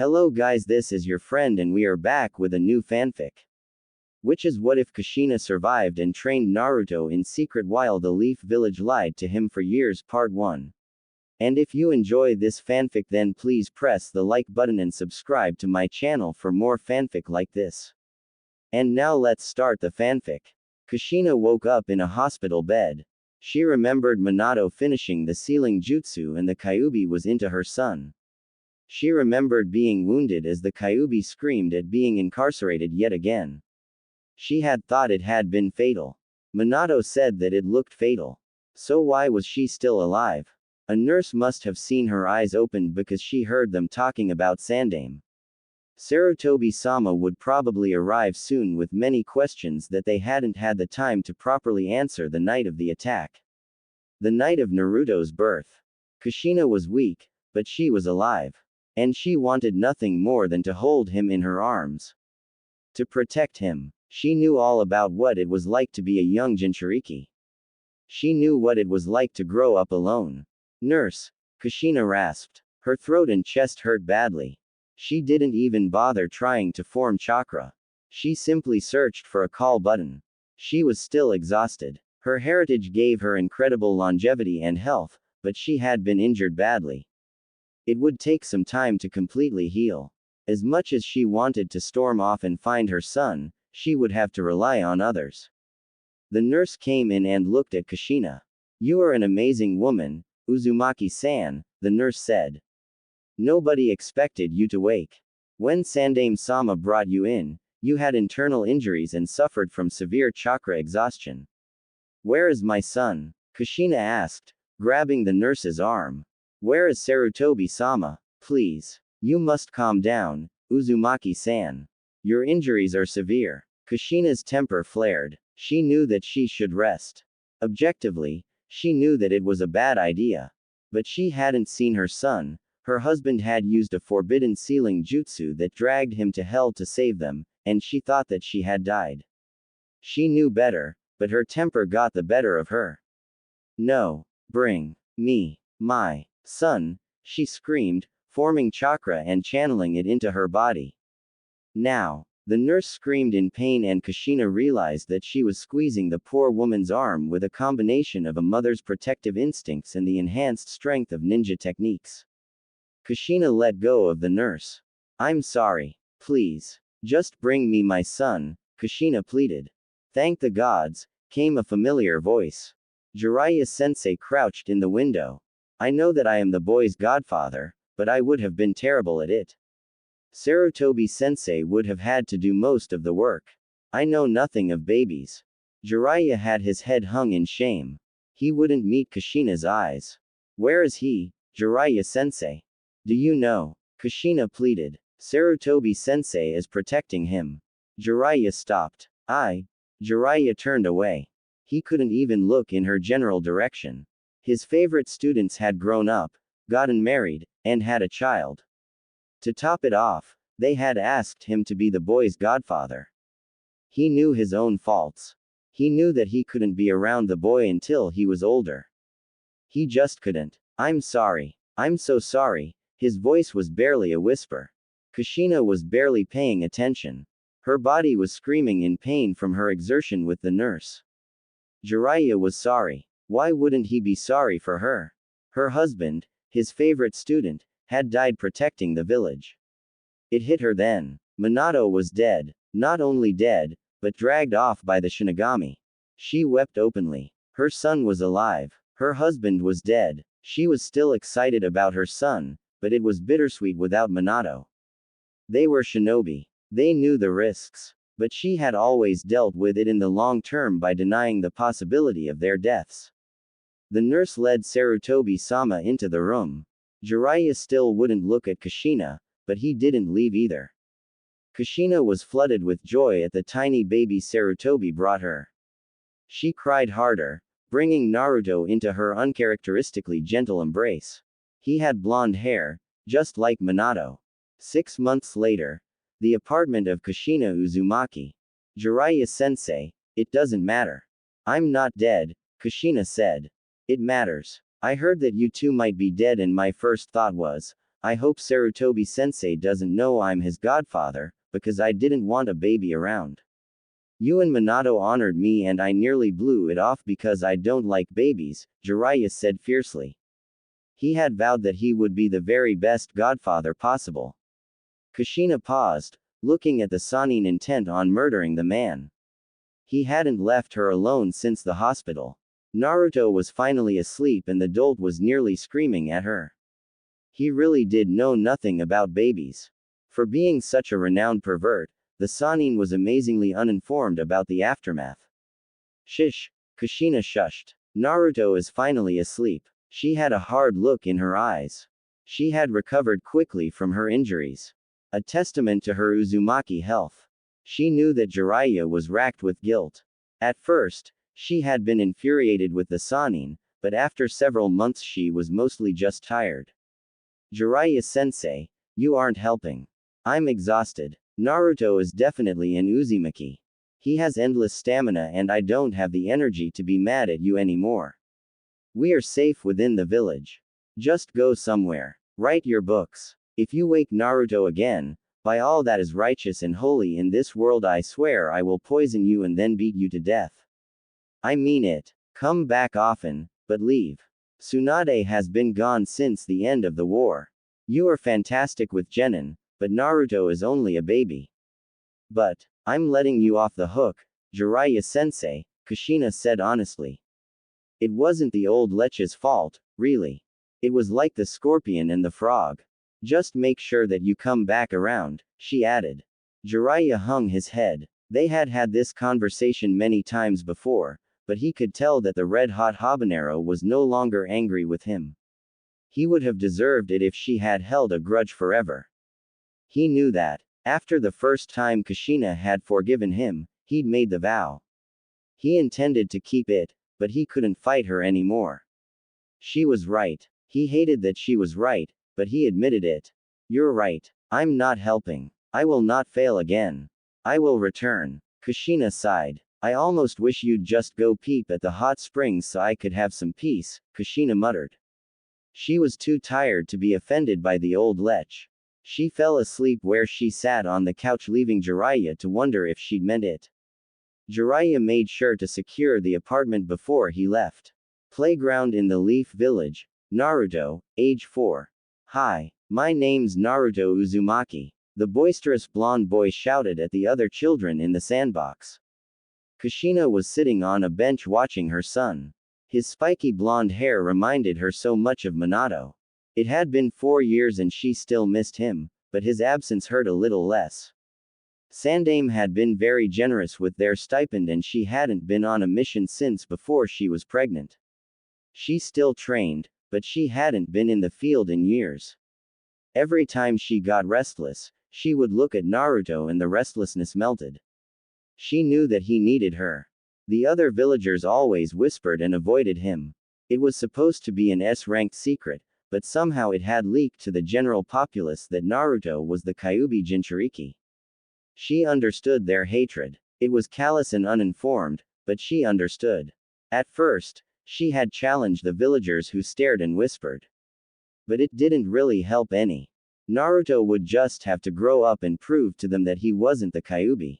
Hello guys, this is your friend and we are back with a new fanfic. Which is what if Kushina survived and trained Naruto in secret while the Leaf Village lied to him for years, part 1. And if you enjoy this fanfic then please press the like button and subscribe to my channel for more fanfic like this. And now let's start the fanfic. Kushina woke up in a hospital bed. She remembered Minato finishing the sealing jutsu and the Kyuubi was into her son. She remembered being wounded as the Kyuubi screamed at being incarcerated yet again. She had thought it had been fatal. Minato said that it looked fatal. So why was she still alive? A nurse must have seen her eyes opened because she heard them talking about Sandaime. Sarutobi-sama would probably arrive soon with many questions that they hadn't had the time to properly answer the night of the attack. The night of Naruto's birth. Kushina was weak, but she was alive. And she wanted nothing more than to hold him in her arms. To protect him. She knew all about what it was like to be a young Jinchuriki. She knew what it was like to grow up alone. Nurse, Kushina rasped. Her throat and chest hurt badly. She didn't even bother trying to form chakra. She simply searched for a call button. She was still exhausted. Her heritage gave her incredible longevity and health, but she had been injured badly. It would take some time to completely heal. As much as she wanted to storm off and find her son, she would have to rely on others. The nurse came in and looked at Kushina. You are an amazing woman, Uzumaki-san, the nurse said. Nobody expected you to wake. When Sandaime-sama brought you in, you had internal injuries and suffered from severe chakra exhaustion. Where is my son? Kushina asked, grabbing the nurse's arm. Where is Sarutobi-sama? Please. You must calm down, Uzumaki-san. Your injuries are severe. Kushina's temper flared. She knew that she should rest. Objectively, she knew that it was a bad idea. But she hadn't seen her son. Her husband had used a forbidden sealing jutsu that dragged him to hell to save them, and she thought that she had died. She knew better, but her temper got the better of her. No. Bring me my son, she screamed, forming chakra and channeling it into her body. Now. The nurse screamed in pain and Kushina realized that she was squeezing the poor woman's arm with a combination of a mother's protective instincts and the enhanced strength of ninja techniques. Kushina let go of the nurse. I'm sorry. Please. Just bring me my son, Kushina pleaded. Thank the gods, came a familiar voice. Jiraiya-sensei crouched in the window. I know that I am the boy's godfather, but I would have been terrible at it. Sarutobi-sensei would have had to do most of the work. I know nothing of babies. Jiraiya had his head hung in shame. He wouldn't meet Kushina's eyes. Where is he, Jiraiya-sensei? Do you know? Kushina pleaded. Sarutobi-sensei is protecting him. Jiraiya stopped. Jiraiya turned away. He couldn't even look in her general direction. His favorite students had grown up, gotten married, and had a child. To top it off, they had asked him to be the boy's godfather. He knew his own faults. He knew that he couldn't be around the boy until he was older. He just couldn't. I'm sorry. I'm so sorry. His voice was barely a whisper. Kushina was barely paying attention. Her body was screaming in pain from her exertion with the nurse. Jiraiya was sorry. Why wouldn't he be sorry for her? Her husband, his favorite student, had died protecting the village. It hit her then. Minato was dead. Not only dead, but dragged off by the Shinigami. She wept openly. Her son was alive. Her husband was dead. She was still excited about her son, but it was bittersweet without Minato. They were shinobi. They knew the risks. But she had always dealt with it in the long term by denying the possibility of their deaths. The nurse led Sarutobi-sama into the room. Jiraiya still wouldn't look at Kushina, but he didn't leave either. Kushina was flooded with joy at the tiny baby Sarutobi brought her. She cried harder, bringing Naruto into her uncharacteristically gentle embrace. He had blonde hair, just like Minato. 6 months later, the apartment of Kushina Uzumaki. Jiraiya-sensei, it doesn't matter. I'm not dead, Kushina said. It matters. I heard that you two might be dead and my first thought was, I hope Sarutobi-sensei doesn't know I'm his godfather, because I didn't want a baby around. You and Minato honored me and I nearly blew it off because I don't like babies, Jiraiya said fiercely. He had vowed that he would be the very best godfather possible. Kushina paused, looking at the Sannin intent on murdering the man. He hadn't left her alone since the hospital. Naruto was finally asleep and the dolt was nearly screaming at her. He really did know nothing about babies. For being such a renowned pervert, the Sannin was amazingly uninformed about the aftermath. Shish, Kushina shushed. Naruto is finally asleep. She had a hard look in her eyes. She had recovered quickly from her injuries. A testament to her Uzumaki health. She knew that Jiraiya was racked with guilt. At first, she had been infuriated with the Sannin, but after several months she was mostly just tired. Jiraiya-sensei, you aren't helping. I'm exhausted. Naruto is definitely an Uzumaki. He has endless stamina and I don't have the energy to be mad at you anymore. We are safe within the village. Just go somewhere. Write your books. If you wake Naruto again, by all that is righteous and holy in this world I swear I will poison you and then beat you to death. I mean it. Come back often, but leave. Tsunade has been gone since the end of the war. You are fantastic with Genin, but Naruto is only a baby. But, I'm letting you off the hook, Jiraiya-sensei, Kushina said honestly. It wasn't the old leche's fault, really. It was like the scorpion and the frog. Just make sure that you come back around, she added. Jiraiya hung his head. They had had this conversation many times before, but he could tell that the red-hot habanero was no longer angry with him. He would have deserved it if she had held a grudge forever. He knew that. After the first time Kushina had forgiven him, he'd made the vow. He intended to keep it, but he couldn't fight her anymore. She was right. He hated that she was right, but he admitted it. You're right. I'm not helping. I will not fail again. I will return. Kushina sighed. I almost wish you'd just go peep at the hot springs so I could have some peace, Kushina muttered. She was too tired to be offended by the old lech. She fell asleep where she sat on the couch, leaving Jiraiya to wonder if she'd meant it. Jiraiya made sure to secure the apartment before he left. Playground in the Leaf Village. Naruto, age 4. Hi, my name's Naruto Uzumaki. The boisterous blonde boy shouted at the other children in the sandbox. Kushina was sitting on a bench watching her son. His spiky blonde hair reminded her so much of Minato. It had been 4 years and she still missed him, but his absence hurt a little less. Sandaime had been very generous with their stipend and she hadn't been on a mission since before she was pregnant. She still trained, but she hadn't been in the field in years. Every time she got restless, she would look at Naruto and the restlessness melted. She knew that he needed her. The other villagers always whispered and avoided him. It was supposed to be an S-ranked secret, but somehow it had leaked to the general populace that Naruto was the Kyuubi Jinchuriki. She understood their hatred. It was callous and uninformed, but she understood. At first, she had challenged the villagers who stared and whispered. But it didn't really help any. Naruto would just have to grow up and prove to them that he wasn't the Kyuubi.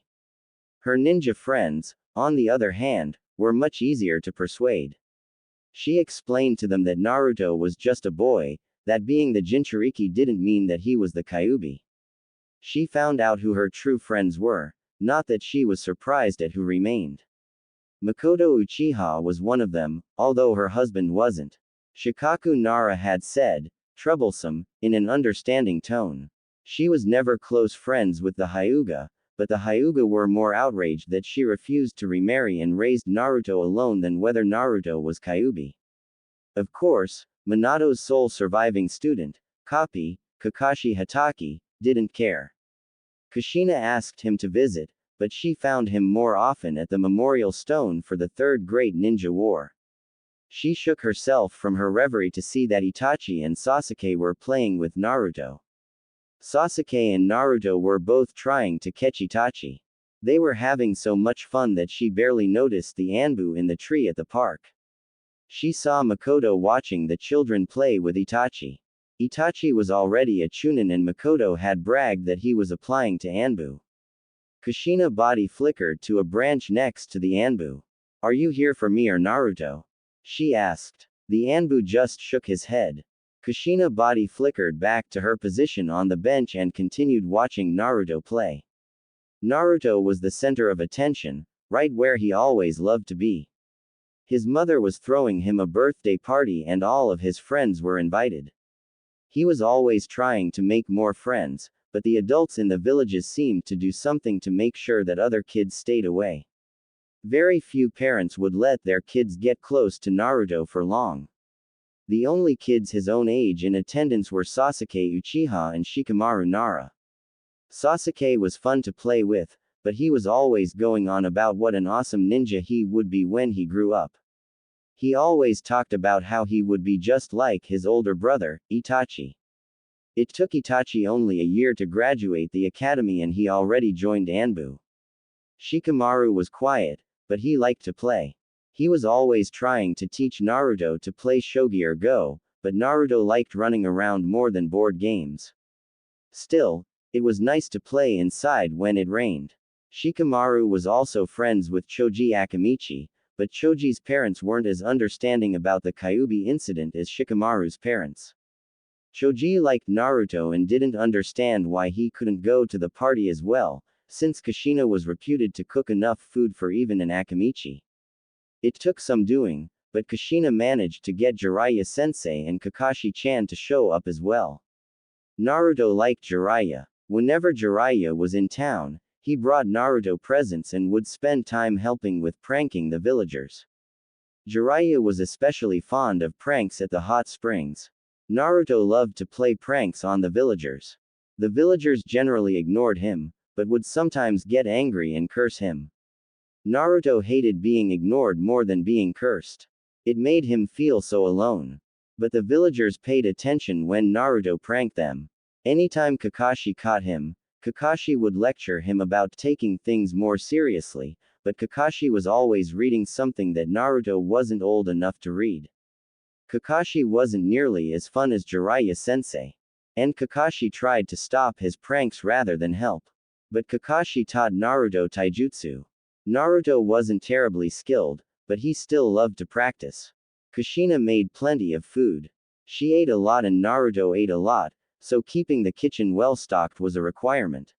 Her ninja friends, on the other hand, were much easier to persuade. She explained to them that Naruto was just a boy, that being the Jinchuriki didn't mean that he was the Kyuubi. She found out who her true friends were, not that she was surprised at who remained. Makoto Uchiha was one of them, although her husband wasn't. Shikaku Nara had said, troublesome, in an understanding tone. She was never close friends with the Hyuga, but the Hyuga were more outraged that she refused to remarry and raised Naruto alone than whether Naruto was Kyuubi. Of course, Minato's sole surviving student, Kapi, Kakashi Hatake, didn't care. Kushina asked him to visit, but she found him more often at the memorial stone for the Third Great Ninja War. She shook herself from her reverie to see that Itachi and Sasuke were playing with Naruto. Sasuke and Naruto were both trying to catch Itachi. They were having so much fun that she barely noticed the Anbu in the tree at the park. She saw Makoto watching the children play with Itachi. Itachi was already a Chunin and Makoto had bragged that he was applying to Anbu. Kushina body flickered to a branch next to the Anbu. Are you here for me or Naruto? She asked. The Anbu just shook his head. Kushina body flickered back to her position on the bench and continued watching Naruto play. Naruto was the center of attention, right where he always loved to be. His mother was throwing him a birthday party and all of his friends were invited. He was always trying to make more friends, but the adults in the villages seemed to do something to make sure that other kids stayed away. Very few parents would let their kids get close to Naruto for long. The only kids his own age in attendance were Sasuke Uchiha and Shikamaru Nara. Sasuke was fun to play with, but he was always going on about what an awesome ninja he would be when he grew up. He always talked about how he would be just like his older brother, Itachi. It took Itachi only a year to graduate the academy and he already joined Anbu. Shikamaru was quiet, but he liked to play. He was always trying to teach Naruto to play shogi or go, but Naruto liked running around more than board games. Still, it was nice to play inside when it rained. Shikamaru was also friends with Choji Akamichi, but Choji's parents weren't as understanding about the Kyuubi incident as Shikamaru's parents. Choji liked Naruto and didn't understand why he couldn't go to the party as well, since Kushina was reputed to cook enough food for even an Akamichi. It took some doing, but Kushina managed to get Jiraiya-sensei and Kakashi-chan to show up as well. Naruto liked Jiraiya. Whenever Jiraiya was in town, he brought Naruto presents and would spend time helping with pranking the villagers. Jiraiya was especially fond of pranks at the hot springs. Naruto loved to play pranks on the villagers. The villagers generally ignored him, but would sometimes get angry and curse him. Naruto hated being ignored more than being cursed. It made him feel so alone. But the villagers paid attention when Naruto pranked them. Anytime Kakashi caught him, Kakashi would lecture him about taking things more seriously, but Kakashi was always reading something that Naruto wasn't old enough to read. Kakashi wasn't nearly as fun as Jiraiya-sensei. And Kakashi tried to stop his pranks rather than help. But Kakashi taught Naruto taijutsu. Naruto wasn't terribly skilled, but he still loved to practice. Kushina made plenty of food. She ate a lot and Naruto ate a lot, so keeping the kitchen well stocked was a requirement.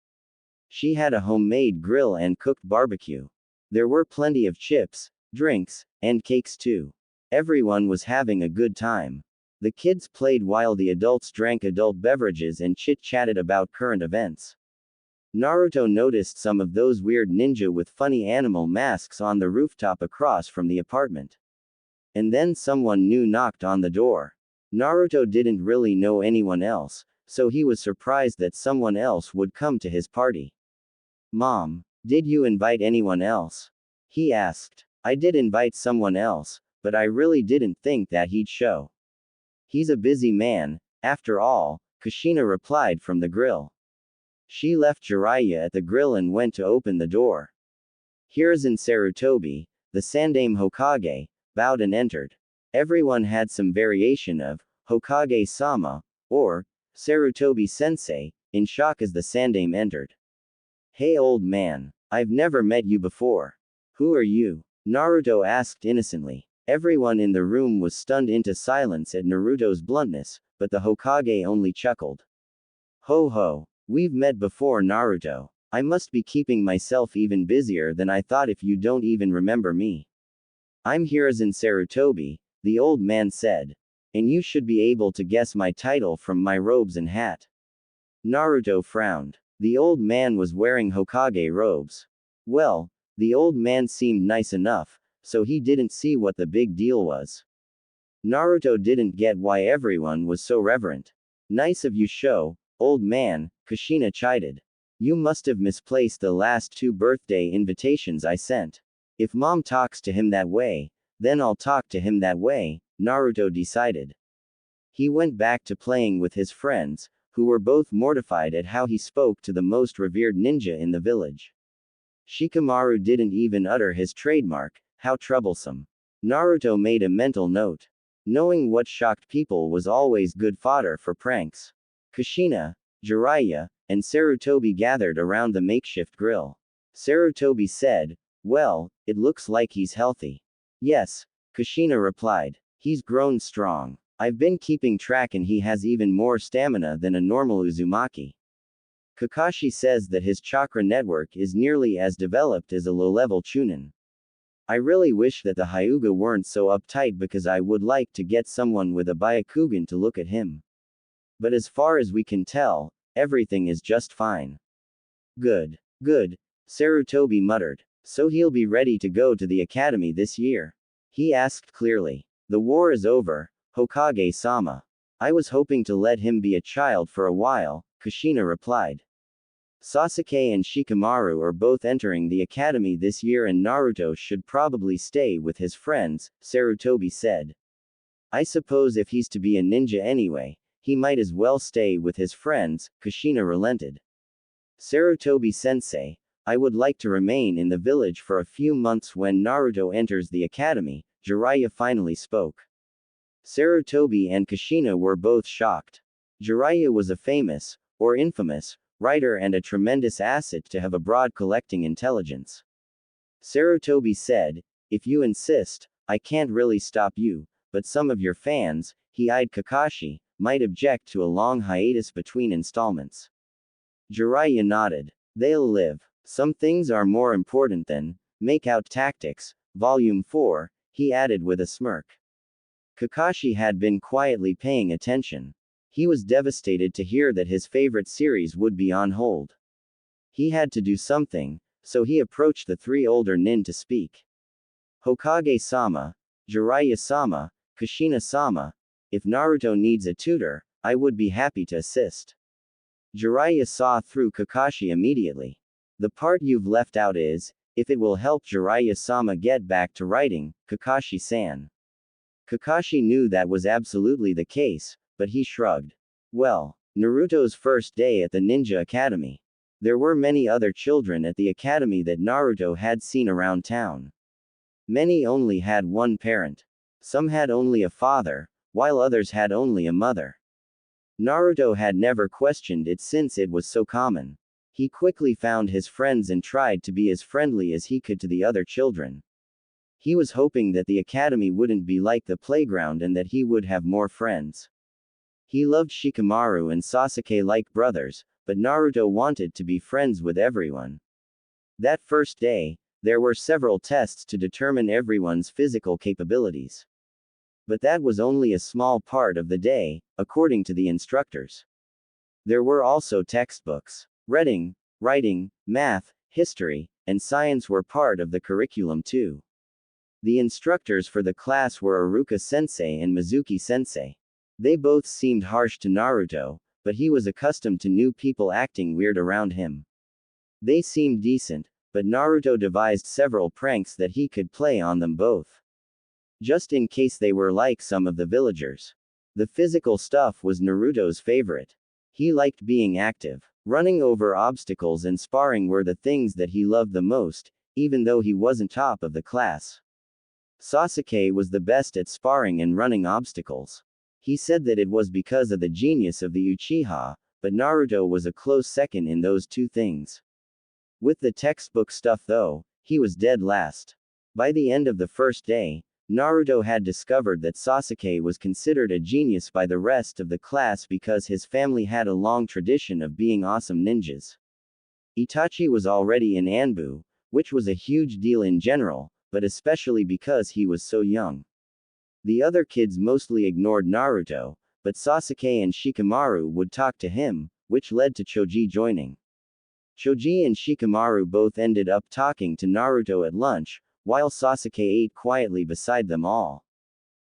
She had a homemade grill and cooked barbecue. There were plenty of chips, drinks, and cakes too. Everyone was having a good time. The kids played while the adults drank adult beverages and chit-chatted about current events. Naruto noticed some of those weird ninja with funny animal masks on the rooftop across from the apartment. And then someone new knocked on the door. Naruto didn't really know anyone else, so he was surprised that someone else would come to his party. Mom, did you invite anyone else? He asked. I did invite someone else, but I really didn't think that he'd show. He's a busy man, after all, Kushina replied from the grill. She left Jiraiya at the grill and went to open the door. Hiruzen Sarutobi, the Sandaime Hokage, bowed and entered. Everyone had some variation of Hokage-sama, or Sarutobi-sensei, in shock as the Sandaime entered. Hey old man, I've never met you before. Who are you? Naruto asked innocently. Everyone in the room was stunned into silence at Naruto's bluntness, but the Hokage only chuckled. Ho ho. We've met before, Naruto. I must be keeping myself even busier than I thought if you don't even remember me. I'm Hiruzen Sarutobi, the old man said. And you should be able to guess my title from my robes and hat. Naruto frowned. The old man was wearing Hokage robes. Well, the old man seemed nice enough, so he didn't see what the big deal was. Naruto didn't get why everyone was so reverent. Nice of you, show, old man, Kushina chided. You must have misplaced the last 2 birthday invitations I sent. If mom talks to him that way, then I'll talk to him that way, Naruto decided. He went back to playing with his friends, who were both mortified at how he spoke to the most revered ninja in the village. Shikamaru didn't even utter his trademark, how troublesome. Naruto made a mental note. Knowing what shocked people was always good fodder for pranks. Kushina, Jiraiya, and Sarutobi gathered around the makeshift grill. Sarutobi said, "Well, it looks like he's healthy." "Yes," Kushina replied. "He's grown strong. I've been keeping track and he has even more stamina than a normal Uzumaki." Kakashi says that his chakra network is nearly as developed as a low-level Chunin. "I really wish that the Hyuga weren't so uptight because I would like to get someone with a Byakugan to look at him. But as far as we can tell, everything is just fine." "Good. Good," Sarutobi muttered. "So he'll be ready to go to the academy this year?" He asked clearly. "The war is over, Hokage-sama. I was hoping to let him be a child for a while," Kushina replied. "Sasuke and Shikamaru are both entering the academy this year and Naruto should probably stay with his friends," Sarutobi said. "I suppose if he's to be a ninja anyway, he might as well stay with his friends," Kushina relented. "Sarutobi-sensei, I would like to remain in the village for a few months when Naruto enters the academy," Jiraiya finally spoke. Sarutobi and Kushina were both shocked. Jiraiya was a famous, or infamous, writer and a tremendous asset to have a broad collecting intelligence. Sarutobi said, "If you insist, I can't really stop you, but some of your fans," he eyed Kakashi, "might object to a long hiatus between installments." Jiraiya nodded. "They'll live. Some things are more important than Make-Out Tactics, Volume 4, he added with a smirk. Kakashi had been quietly paying attention. He was devastated to hear that his favorite series would be on hold. He had to do something, so he approached the three older nin to speak. "Hokage-sama, Jiraiya-sama, Kushina-sama, if Naruto needs a tutor, I would be happy to assist." Jiraiya saw through Kakashi immediately. "The part you've left out is, if it will help Jiraiya-sama get back to writing, Kakashi-san." Kakashi knew that was absolutely the case, but he shrugged. Well, Naruto's first day at the Ninja Academy. There were many other children at the academy that Naruto had seen around town. Many only had one parent. Some had only a father, while others had only a mother. Naruto had never questioned it since it was so common. He quickly found his friends and tried to be as friendly as he could to the other children. He was hoping that the academy wouldn't be like the playground and that he would have more friends. He loved Shikamaru and Sasuke like brothers, but Naruto wanted to be friends with everyone. That first day, there were several tests to determine everyone's physical capabilities. But that was only a small part of the day, according to the instructors. There were also textbooks. Reading, writing, math, history, and science were part of the curriculum too. The instructors for the class were Iruka-sensei and Mizuki-sensei. They both seemed harsh to Naruto, but he was accustomed to new people acting weird around him. They seemed decent, but Naruto devised several pranks that he could play on them both. Just in case they were like some of the villagers. The physical stuff was Naruto's favorite. He liked being active. Running over obstacles and sparring were the things that he loved the most, even though he wasn't top of the class. Sasuke was the best at sparring and running obstacles. He said that it was because of the genius of the Uchiha, but Naruto was a close second in those two things. With the textbook stuff though, he was dead last. By the end of the first day, Naruto had discovered that Sasuke was considered a genius by the rest of the class because his family had a long tradition of being awesome ninjas. Itachi was already in Anbu, which was a huge deal in general, but especially because he was so young. The other kids mostly ignored Naruto, but Sasuke and Shikamaru would talk to him, which led to Choji joining. Choji and Shikamaru both ended up talking to Naruto at lunch, while Sasuke ate quietly beside them all.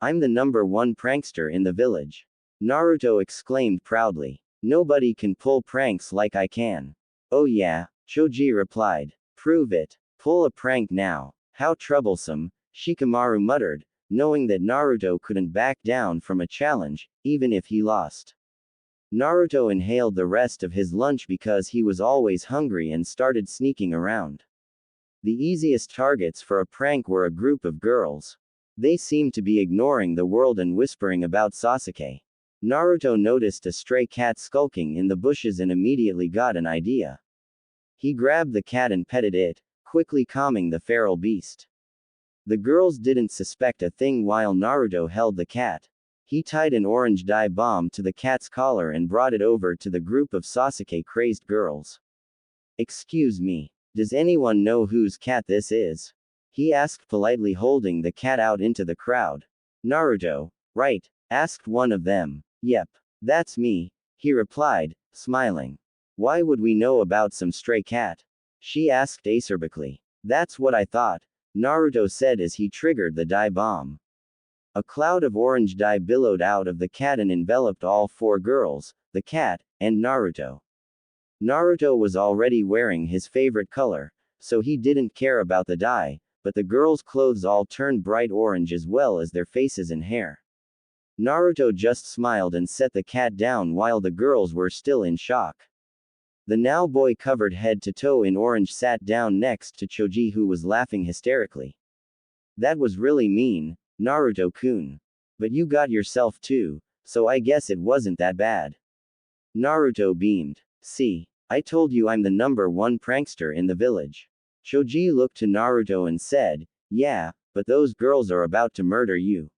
"I'm the #1 prankster in the village," Naruto exclaimed proudly. "Nobody can pull pranks like I can." "Oh yeah," Choji replied. "Prove it. Pull a prank now." "How troublesome," Shikamaru muttered, knowing that Naruto couldn't back down from a challenge, even if he lost. Naruto inhaled the rest of his lunch because he was always hungry and started sneaking around. The easiest targets for a prank were a group of girls. They seemed to be ignoring the world and whispering about Sasuke. Naruto noticed a stray cat skulking in the bushes and immediately got an idea. He grabbed the cat and petted it, quickly calming the feral beast. The girls didn't suspect a thing while Naruto held the cat. He tied an orange dye bomb to the cat's collar and brought it over to the group of Sasuke-crazed girls. "Excuse me. Does anyone know whose cat this is?" he asked politely, holding the cat out into the crowd. "Naruto, right?" asked one of them. "Yep. That's me," he replied, smiling. "Why would we know about some stray cat?" she asked acerbically. "That's what I thought," Naruto said as he triggered the dye bomb. A cloud of orange dye billowed out of the cat and enveloped all four girls, the cat, and Naruto. Naruto was already wearing his favorite color, so he didn't care about the dye, but the girls' clothes all turned bright orange as well as their faces and hair. Naruto just smiled and set the cat down while the girls were still in shock. The now boy covered head to toe in orange sat down next to Choji, who was laughing hysterically. "That was really mean, Naruto-kun. But you got yourself too, so I guess it wasn't that bad." Naruto beamed. "See, I told you I'm the #1 prankster in the village." Choji looked to Naruto and said, "Yeah, but those girls are about to murder you."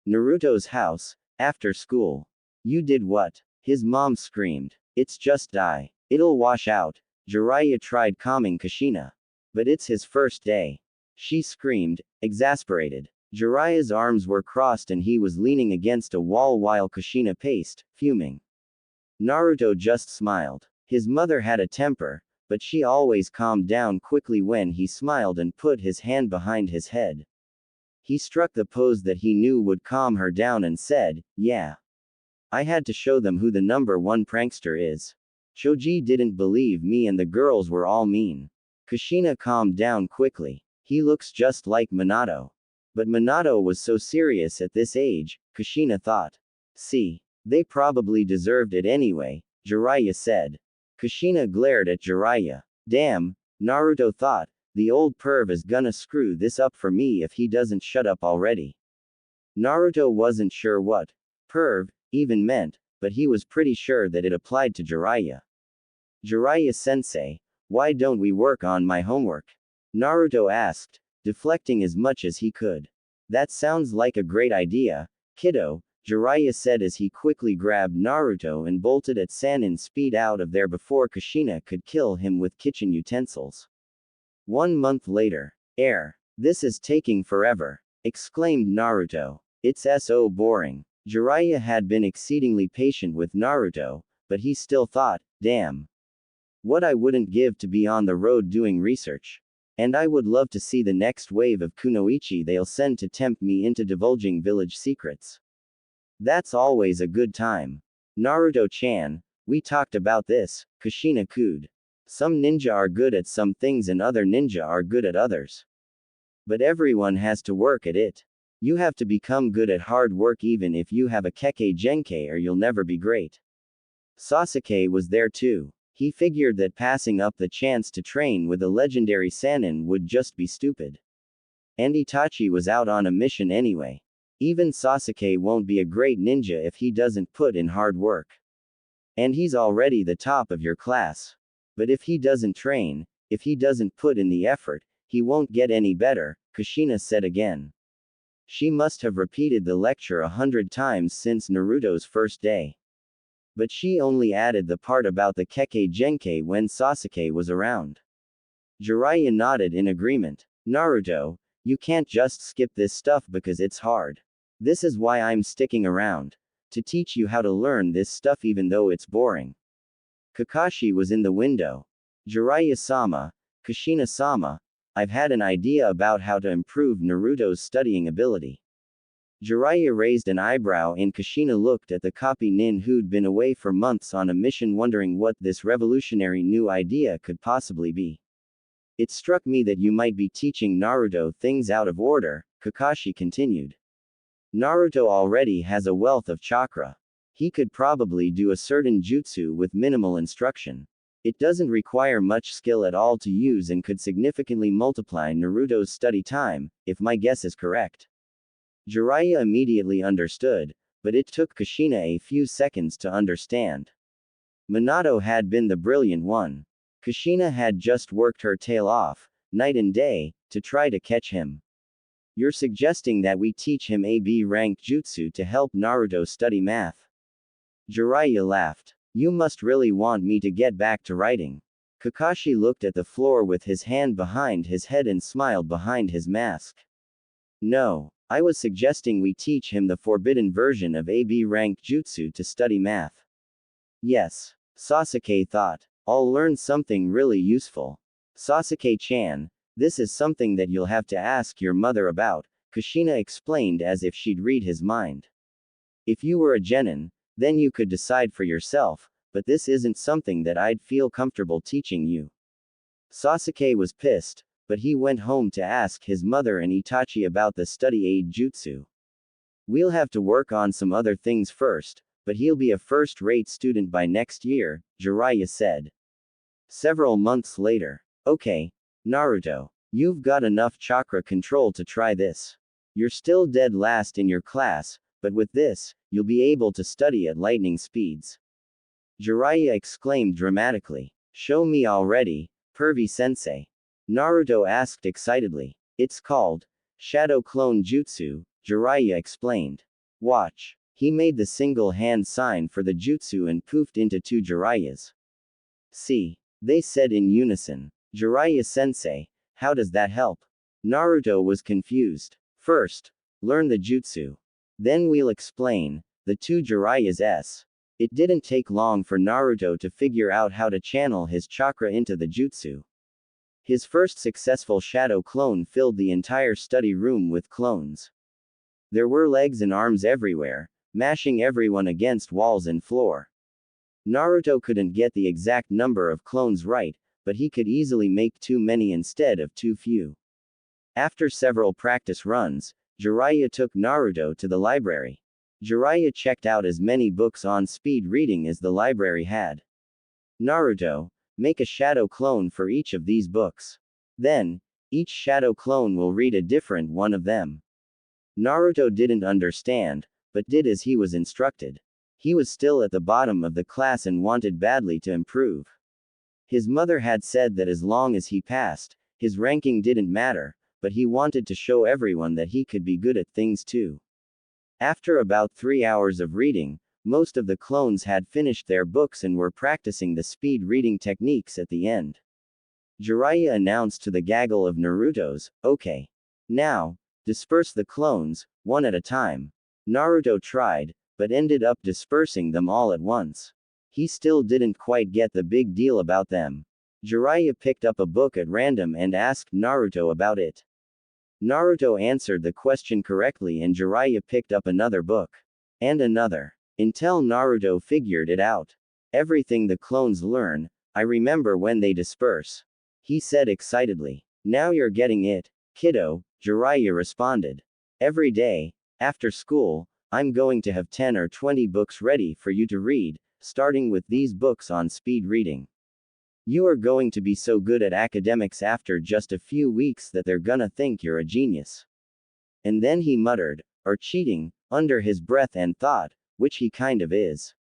Naruto's house, after school. "You did what?" his mom screamed. "It's just dye. It'll wash out." Jiraiya tried calming Kushina. "But it's his first day," she screamed, exasperated. Jiraiya's arms were crossed and he was leaning against a wall while Kushina paced, fuming. Naruto just smiled. His mother had a temper, but she always calmed down quickly when he smiled and put his hand behind his head. He struck the pose that he knew would calm her down and said, "Yeah. I had to show them who the #1 prankster is. Choji didn't believe me and the girls were all mean." Kushina calmed down quickly. "He looks just like Minato." But Minato was so serious at this age, Kushina thought. "See. They probably deserved it anyway," Jiraiya said. Kushina glared at Jiraiya. "Damn," Naruto thought, "the old perv is gonna screw this up for me if he doesn't shut up already." Naruto wasn't sure what perv even meant, but he was pretty sure that it applied to Jiraiya. "Jiraiya-sensei, why don't we work on my homework?" Naruto asked, deflecting as much as he could. "That sounds like a great idea, kiddo," Jiraiya said as he quickly grabbed Naruto and bolted at Sannin speed out of there before Kushina could kill him with kitchen utensils. 1 month later. This is taking forever," exclaimed Naruto. "It's so boring." Jiraiya had been exceedingly patient with Naruto, but he still thought, "Damn. What I wouldn't give to be on the road doing research. And I would love to see the next wave of kunoichi they'll send to tempt me into divulging village secrets. That's always a good time." "Naruto-chan, we talked about this," Kushina cooed. "Some ninja are good at some things and other ninja are good at others. But everyone has to work at it. You have to become good at hard work even if you have a Kekkei Genkai or you'll never be great." Sasuke was there too. He figured that passing up the chance to train with a legendary Sannin would just be stupid. And Itachi was out on a mission anyway. Even Sasuke won't be a great ninja if he doesn't put in hard work. And he's already the top of your class. But if he doesn't train, if he doesn't put in the effort, he won't get any better, Kushina said again. She must have repeated the lecture 100 times since Naruto's first day. But she only added the part about the Kekkei Genkai when Sasuke was around. Jiraiya nodded in agreement. "Naruto, you can't just skip this stuff because it's hard. This is why I'm sticking around. To teach you how to learn this stuff even though it's boring." Kakashi was in the window. "Jiraiya-sama, Kushina-sama, I've had an idea about how to improve Naruto's studying ability." Jiraiya raised an eyebrow and Kushina looked at the copy nin who'd been away for months on a mission wondering what this revolutionary new idea could possibly be. "It struck me that you might be teaching Naruto things out of order," Kakashi continued. "Naruto already has a wealth of chakra. He could probably do a certain jutsu with minimal instruction. It doesn't require much skill at all to use and could significantly multiply Naruto's study time, if my guess is correct." Jiraiya immediately understood, but it took Kushina a few seconds to understand. Minato had been the brilliant one. Kushina had just worked her tail off, night and day, to try to catch him. You're suggesting that we teach him a B-ranked jutsu to help Naruto study math? Jiraiya laughed. You must really want me to get back to writing. Kakashi looked at the floor with his hand behind his head and smiled behind his mask. No, I was suggesting we teach him the forbidden version of a B-ranked jutsu to study math. Yes, Sasuke thought. I'll learn something really useful. Sasuke-chan, this is something that you'll have to ask your mother about, Kushina explained as if she'd read his mind. If you were a genin, then you could decide for yourself, but this isn't something that I'd feel comfortable teaching you. Sasuke was pissed, but he went home to ask his mother and Itachi about the study aid jutsu. We'll have to work on some other things first, but he'll be a first-rate student by next year, Jiraiya said. Several months later. Okay, Naruto. You've got enough chakra control to try this. You're still dead last in your class, but with this, you'll be able to study at lightning speeds. Jiraiya exclaimed dramatically. Show me already, Pervy-sensei. Naruto asked excitedly. It's called Shadow Clone Jutsu, Jiraiya explained. Watch. He made the single hand sign for the jutsu and poofed into two Jiraiyas. See? They said in unison. Jiraiya-sensei, how does that help? Naruto was confused. First, learn the jutsu. Then we'll explain. The two Jiraiyas. It didn't take long for Naruto to figure out how to channel his chakra into the jutsu. His first successful shadow clone filled the entire study room with clones. There were legs and arms everywhere, mashing everyone against walls and floor. Naruto couldn't get the exact number of clones right, but he could easily make too many instead of too few. After several practice runs, Jiraiya took Naruto to the library. Jiraiya checked out as many books on speed reading as the library had. Naruto, make a shadow clone for each of these books. Then, each shadow clone will read a different one of them. Naruto didn't understand, but did as he was instructed. He was still at the bottom of the class and wanted badly to improve. His mother had said that as long as he passed, his ranking didn't matter, but he wanted to show everyone that he could be good at things too. After about 3 hours of reading, most of the clones had finished their books and were practicing the speed reading techniques at the end. Jiraiya announced to the gaggle of Narutos, okay. Now, disperse the clones, one at a time. Naruto tried, but ended up dispersing them all at once. He still didn't quite get the big deal about them. Jiraiya picked up a book at random and asked Naruto about it. Naruto answered the question correctly and Jiraiya picked up another book. And another. Until Naruto figured it out. Everything the clones learn, I remember when they disperse. He said excitedly. Now you're getting it, kiddo, Jiraiya responded. Every day, after school, I'm going to have 10 or 20 books ready for you to read, starting with these books on speed reading. You are going to be so good at academics after just a few weeks that they're gonna think you're a genius. And then he muttered, or cheating, under his breath and thought, which he kind of is.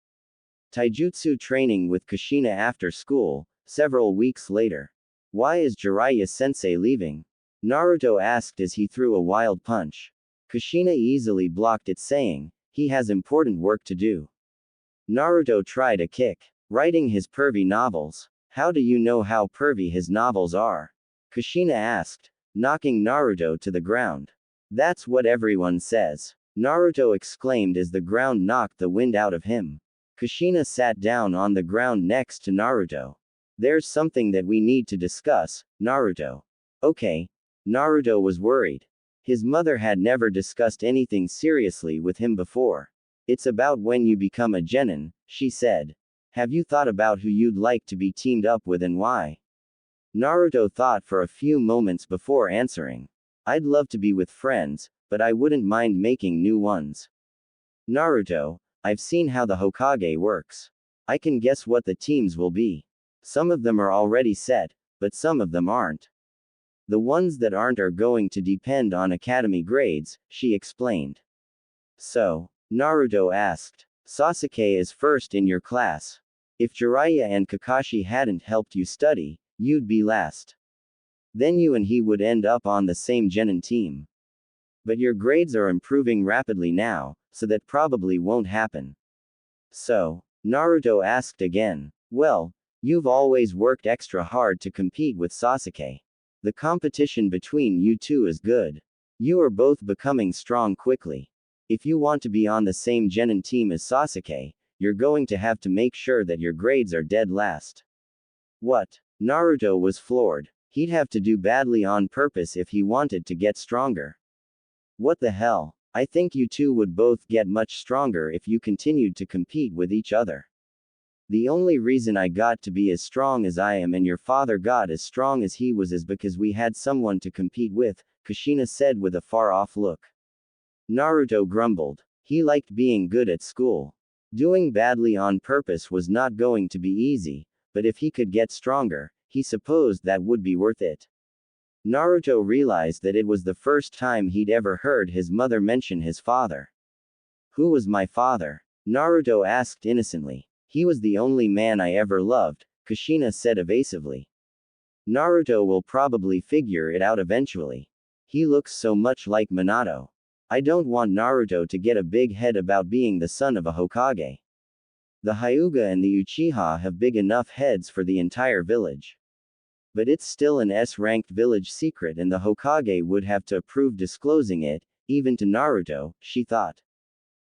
Taijutsu training with Kushina after school, several weeks later. Why is Jiraiya-sensei leaving? Naruto asked as he threw a wild punch. Kushina easily blocked it saying, he has important work to do. Naruto tried a kick. Writing his pervy novels. How do you know how pervy his novels are? Kushina asked, knocking Naruto to the ground. That's what everyone says. Naruto exclaimed as the ground knocked the wind out of him. Kushina sat down on the ground next to Naruto. There's something that we need to discuss, Naruto. Okay. Naruto was worried. His mother had never discussed anything seriously with him before. It's about when you become a genin, she said. Have you thought about who you'd like to be teamed up with and why? Naruto thought for a few moments before answering. I'd love to be with friends, but I wouldn't mind making new ones. Naruto, I've seen how the Hokage works. I can guess what the teams will be. Some of them are already set, but some of them aren't. The ones that aren't are going to depend on academy grades, she explained. So, Naruto asked. Sasuke is first in your class. If Jiraiya and Kakashi hadn't helped you study, you'd be last. Then you and he would end up on the same genin team. But your grades are improving rapidly now, so that probably won't happen. So, Naruto asked again. Well, you've always worked extra hard to compete with Sasuke. The competition between you two is good. You are both becoming strong quickly. If you want to be on the same genin team as Sasuke, you're going to have to make sure that your grades are dead last. What? Naruto was floored. He'd have to do badly on purpose if he wanted to get stronger. What the hell? I think you two would both get much stronger if you continued to compete with each other. The only reason I got to be as strong as I am and your father got as strong as he was is because we had someone to compete with, Kushina said with a far-off look. Naruto grumbled. He liked being good at school. Doing badly on purpose was not going to be easy, but if he could get stronger, he supposed that would be worth it. Naruto realized that it was the first time he'd ever heard his mother mention his father. Who was my father? Naruto asked innocently. He was the only man I ever loved, Kushina said evasively. Naruto will probably figure it out eventually. He looks so much like Minato. I don't want Naruto to get a big head about being the son of a Hokage. The Hyuga and the Uchiha have big enough heads for the entire village. But it's still an S-ranked village secret and the Hokage would have to approve disclosing it, even to Naruto, she thought.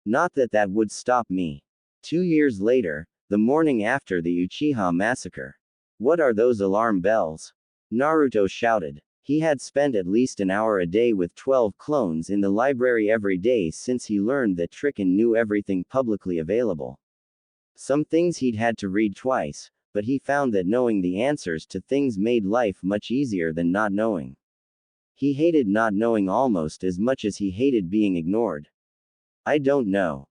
Not that that would stop me. 2 years later, the morning after the Uchiha massacre. What are those alarm bells? Naruto shouted. He had spent at least an hour a day with 12 clones in the library every day since he learned that Trikken knew everything publicly available. Some things he'd had to read twice, but he found that knowing the answers to things made life much easier than not knowing. He hated not knowing almost as much as he hated being ignored. I don't know,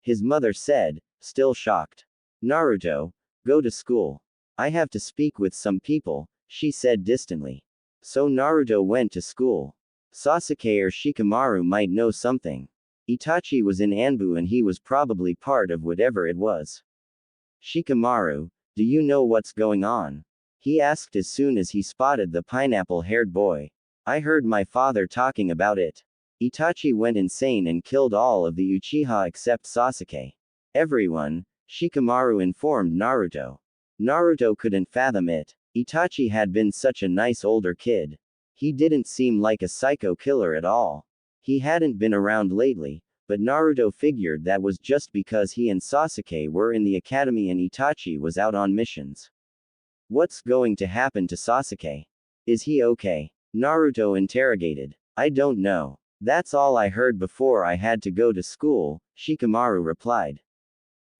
his mother said, still shocked. Naruto, go to school. I have to speak with some people, she said distantly. So Naruto went to school. Sasuke or Shikamaru might know something. Itachi was in Anbu and he was probably part of whatever it was. Shikamaru, do you know what's going on? He asked as soon as he spotted the pineapple-haired boy. I heard my father talking about it. Itachi went insane and killed all of the Uchiha except Sasuke. Everyone, Shikamaru informed Naruto. Naruto couldn't fathom it. Itachi had been such a nice older kid. He didn't seem like a psycho killer at all. He hadn't been around lately, but Naruto figured that was just because he and Sasuke were in the academy and Itachi was out on missions. What's going to happen to Sasuke? Is he okay? Naruto interrogated. I don't know. That's all I heard before I had to go to school, Shikamaru replied.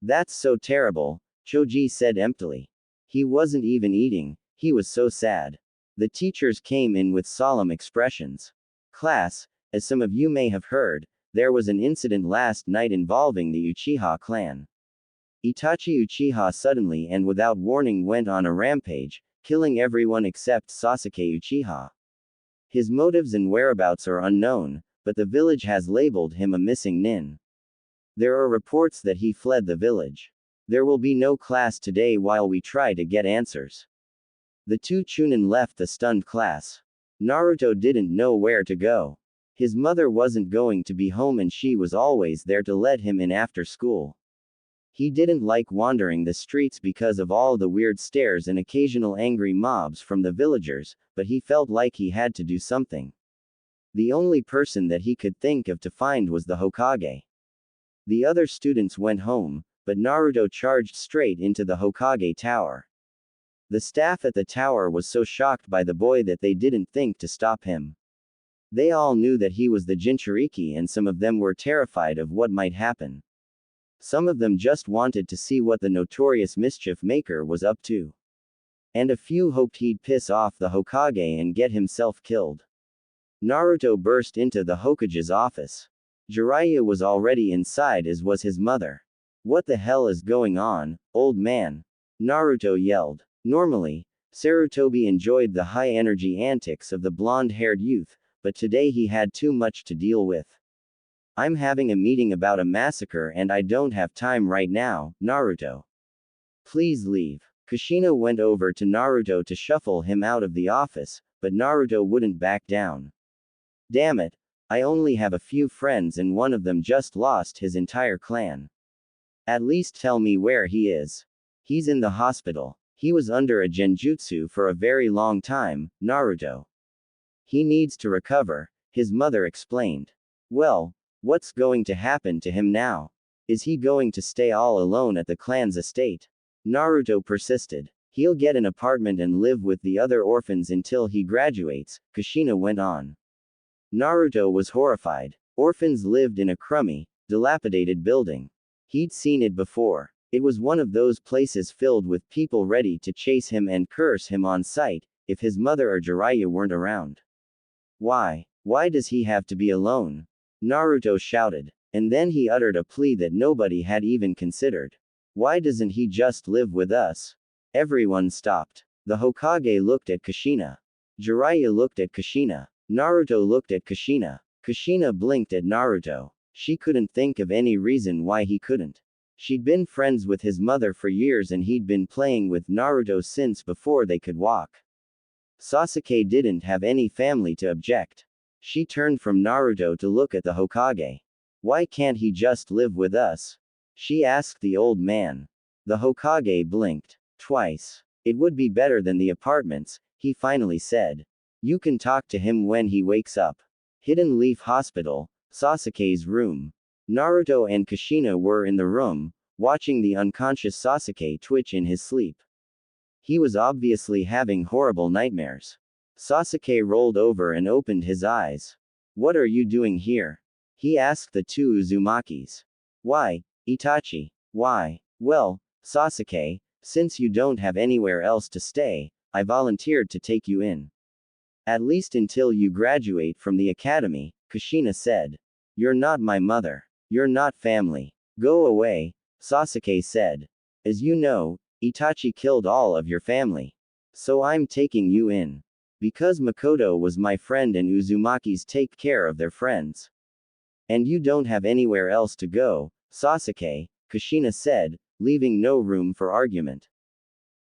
That's so terrible, Choji said emptily. He wasn't even eating, he was so sad. The teachers came in with solemn expressions. Class, as some of you may have heard, there was an incident last night involving the Uchiha clan. Itachi Uchiha suddenly and without warning went on a rampage, killing everyone except Sasuke Uchiha. His motives and whereabouts are unknown, but the village has labeled him a missing nin. There are reports that he fled the village. There will be no class today while we try to get answers. The two Chunin left the stunned class. Naruto didn't know where to go. His mother wasn't going to be home and she was always there to let him in after school. He didn't like wandering the streets because of all the weird stares and occasional angry mobs from the villagers, but he felt like he had to do something. The only person that he could think of to find was the Hokage. The other students went home, but Naruto charged straight into the Hokage tower. The staff at the tower was so shocked by the boy that they didn't think to stop him. They all knew that he was the Jinchuriki and some of them were terrified of what might happen. Some of them just wanted to see what the notorious mischief maker was up to. And a few hoped he'd piss off the Hokage and get himself killed. Naruto burst into the Hokage's office. Jiraiya was already inside as was his mother. What the hell is going on, old man? Naruto yelled. Normally, Sarutobi enjoyed the high-energy antics of the blonde-haired youth, but today he had too much to deal with. I'm having a meeting about a massacre and I don't have time right now, Naruto. Please leave. Kushina went over to Naruto to shuffle him out of the office, but Naruto wouldn't back down. Damn it, I only have a few friends and one of them just lost his entire clan. At least tell me where he is. He's in the hospital. He was under a genjutsu for a very long time, Naruto. He needs to recover, his mother explained. Well, what's going to happen to him now? Is he going to stay all alone at the clan's estate? Naruto persisted. He'll get an apartment and live with the other orphans until he graduates, Kushina went on. Naruto was horrified. Orphans lived in a crummy, dilapidated building. He'd seen it before. It was one of those places filled with people ready to chase him and curse him on sight, if his mother or Jiraiya weren't around. Why? Why does he have to be alone? Naruto shouted. And then he uttered a plea that nobody had even considered. Why doesn't he just live with us? Everyone stopped. The Hokage looked at Kushina. Jiraiya looked at Kushina. Naruto looked at Kushina. Kushina blinked at Naruto. She couldn't think of any reason why he couldn't. She'd been friends with his mother for years and he'd been playing with Naruto since before they could walk. Sasuke didn't have any family to object. She turned from Naruto to look at the Hokage. Why can't he just live with us? She asked the old man. The Hokage blinked twice. It would be better than the apartments, he finally said. You can talk to him when he wakes up. Hidden Leaf Hospital, Sasuke's room. Naruto and Kushina were in the room, watching the unconscious Sasuke twitch in his sleep. He was obviously having horrible nightmares. Sasuke rolled over and opened his eyes. What are you doing here? He asked the two Uzumakis. Why, Itachi? Why? Well, Sasuke, since you don't have anywhere else to stay, I volunteered to take you in. At least until you graduate from the academy, Kushina said. You're not my mother. You're not family. Go away, Sasuke said. As you know, Itachi killed all of your family. So I'm taking you in. Because Makoto was my friend and Uzumakis take care of their friends. And you don't have anywhere else to go, Sasuke, Kushina said, leaving no room for argument.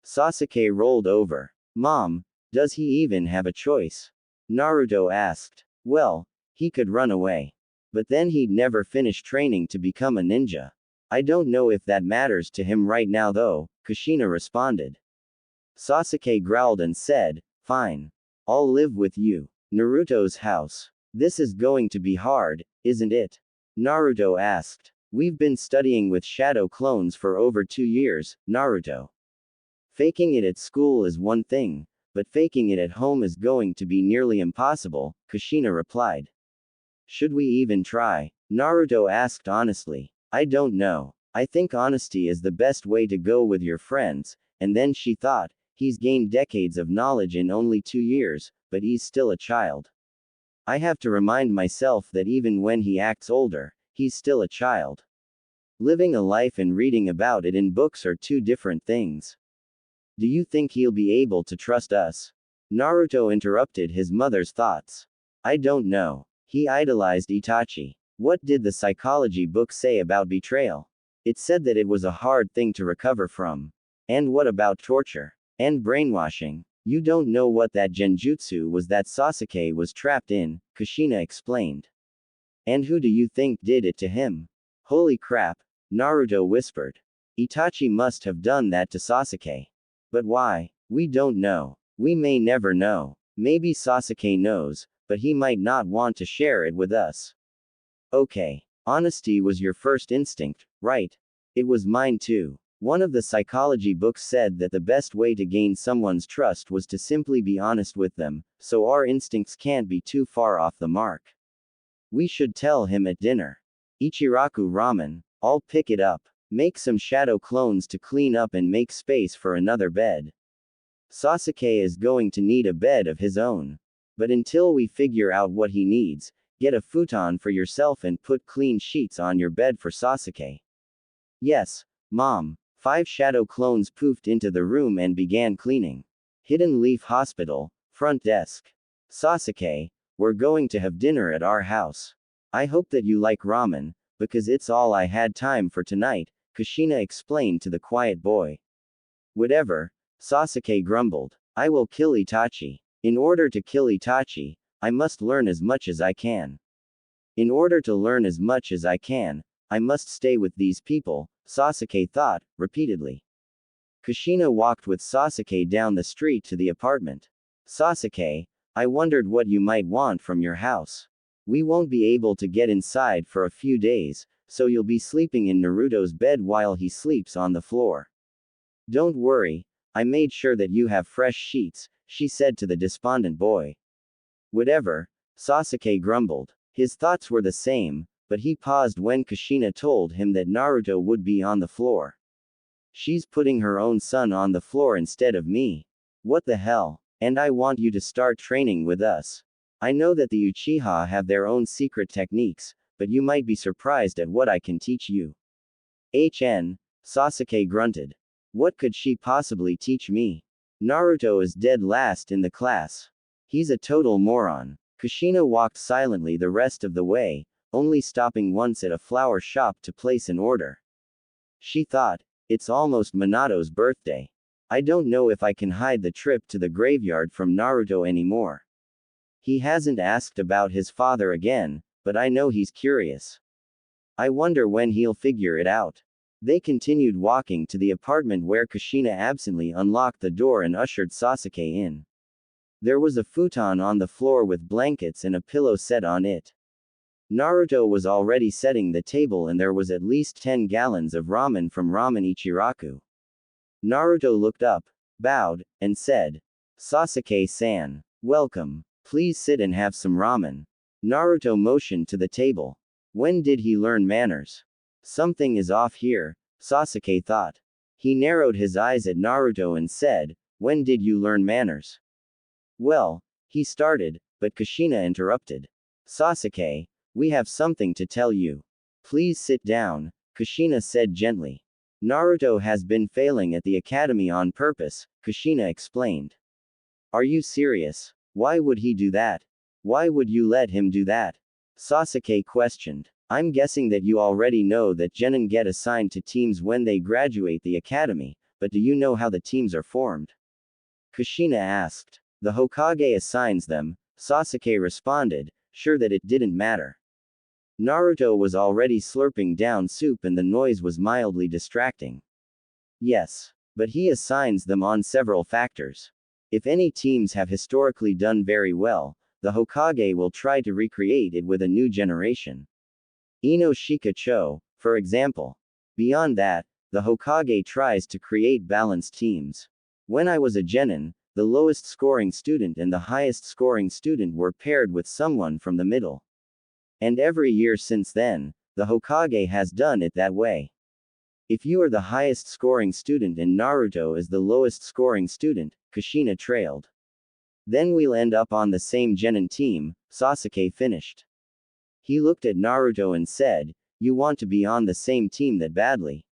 Sasuke rolled over. Mom, does he even have a choice? Naruto asked. Well, he could run away. But then he'd never finish training to become a ninja. I don't know if that matters to him right now though, Kushina responded. Sasuke growled and said, fine. I'll live with you. Naruto's house. This is going to be hard, isn't it? Naruto asked. We've been studying with shadow clones for over 2 years, Naruto. Faking it at school is one thing, but faking it at home is going to be nearly impossible, Kushina replied. Should we even try? Naruto asked honestly. I don't know. I think honesty is the best way to go with your friends, and then she thought, he's gained decades of knowledge in only 2 years, but he's still a child. I have to remind myself that even when he acts older, he's still a child. Living a life and reading about it in books are two different things. Do you think he'll be able to trust us? Naruto interrupted his mother's thoughts. I don't know. He idolized Itachi. What did the psychology book say about betrayal? It said that it was a hard thing to recover from. And what about torture? And brainwashing? You don't know what that genjutsu was that Sasuke was trapped in, Kushina explained. And who do you think did it to him? Holy crap, Naruto whispered. Itachi must have done that to Sasuke. But why? We don't know. We may never know. Maybe Sasuke knows, but he might not want to share it with us. Okay. Honesty was your first instinct, right? It was mine too. One of the psychology books said that the best way to gain someone's trust was to simply be honest with them, so our instincts can't be too far off the mark. We should tell him at dinner. Ichiraku ramen, I'll pick it up. Make some shadow clones to clean up and make space for another bed. Sasuke is going to need a bed of his own. But until we figure out what he needs, get a futon for yourself and put clean sheets on your bed for Sasuke. Yes, Mom. 5 shadow clones poofed into the room and began cleaning. Hidden Leaf Hospital, front desk. Sasuke, we're going to have dinner at our house. I hope that you like ramen, because it's all I had time for tonight, Kushina explained to the quiet boy. Whatever, Sasuke grumbled. I will kill Itachi. In order to kill Itachi, I must learn as much as I can. In order to learn as much as I can, I must stay with these people, Sasuke thought, repeatedly. Kushina walked with Sasuke down the street to the apartment. Sasuke, I wondered what you might want from your house. We won't be able to get inside for a few days, so you'll be sleeping in Naruto's bed while he sleeps on the floor. Don't worry, I made sure that you have fresh sheets, she said to the despondent boy. Whatever, Sasuke grumbled. His thoughts were the same, but he paused when Kushina told him that Naruto would be on the floor. She's putting her own son on the floor instead of me. What the hell? And I want you to start training with us. I know that the Uchiha have their own secret techniques, but you might be surprised at what I can teach you. Sasuke grunted. What could she possibly teach me? Naruto is dead last in the class. He's a total moron. Kushina walked silently the rest of the way, only stopping once at a flower shop to place an order. She thought, it's almost Minato's birthday. I don't know if I can hide the trip to the graveyard from Naruto anymore. He hasn't asked about his father again, but I know he's curious. I wonder when he'll figure it out. They continued walking to the apartment where Kushina absently unlocked the door and ushered Sasuke in. There was a futon on the floor with blankets and a pillow set on it. Naruto was already setting the table and there was at least 10 gallons of ramen from Ramen Ichiraku. Naruto looked up, bowed, and said, Sasuke-san, welcome. Please sit and have some ramen. Naruto motioned to the table. When did he learn manners? Something is off here, Sasuke thought. He narrowed his eyes at Naruto and said, when did you learn manners? Well, he started, but Kushina interrupted. Sasuke, we have something to tell you. Please sit down, Kushina said gently. Naruto has been failing at the academy on purpose, Kushina explained. Are you serious? Why would he do that? Why would you let him do that? Sasuke questioned. I'm guessing that you already know that genin get assigned to teams when they graduate the academy, but do you know how the teams are formed? Kushina asked. The Hokage assigns them, Sasuke responded, sure that it didn't matter. Naruto was already slurping down soup and the noise was mildly distracting. Yes. But he assigns them on several factors. If any teams have historically done very well, the Hokage will try to recreate it with a new generation. Ino Shikacho, for example. Beyond that, the Hokage tries to create balanced teams. When I was a genin, the lowest scoring student and the highest scoring student were paired with someone from the middle. And every year since then, the Hokage has done it that way. If you are the highest scoring student and Naruto is the lowest scoring student, Kushina trailed. Then we'll end up on the same genin team, Sasuke finished. He looked at Naruto and said, you want to be on the same team that badly?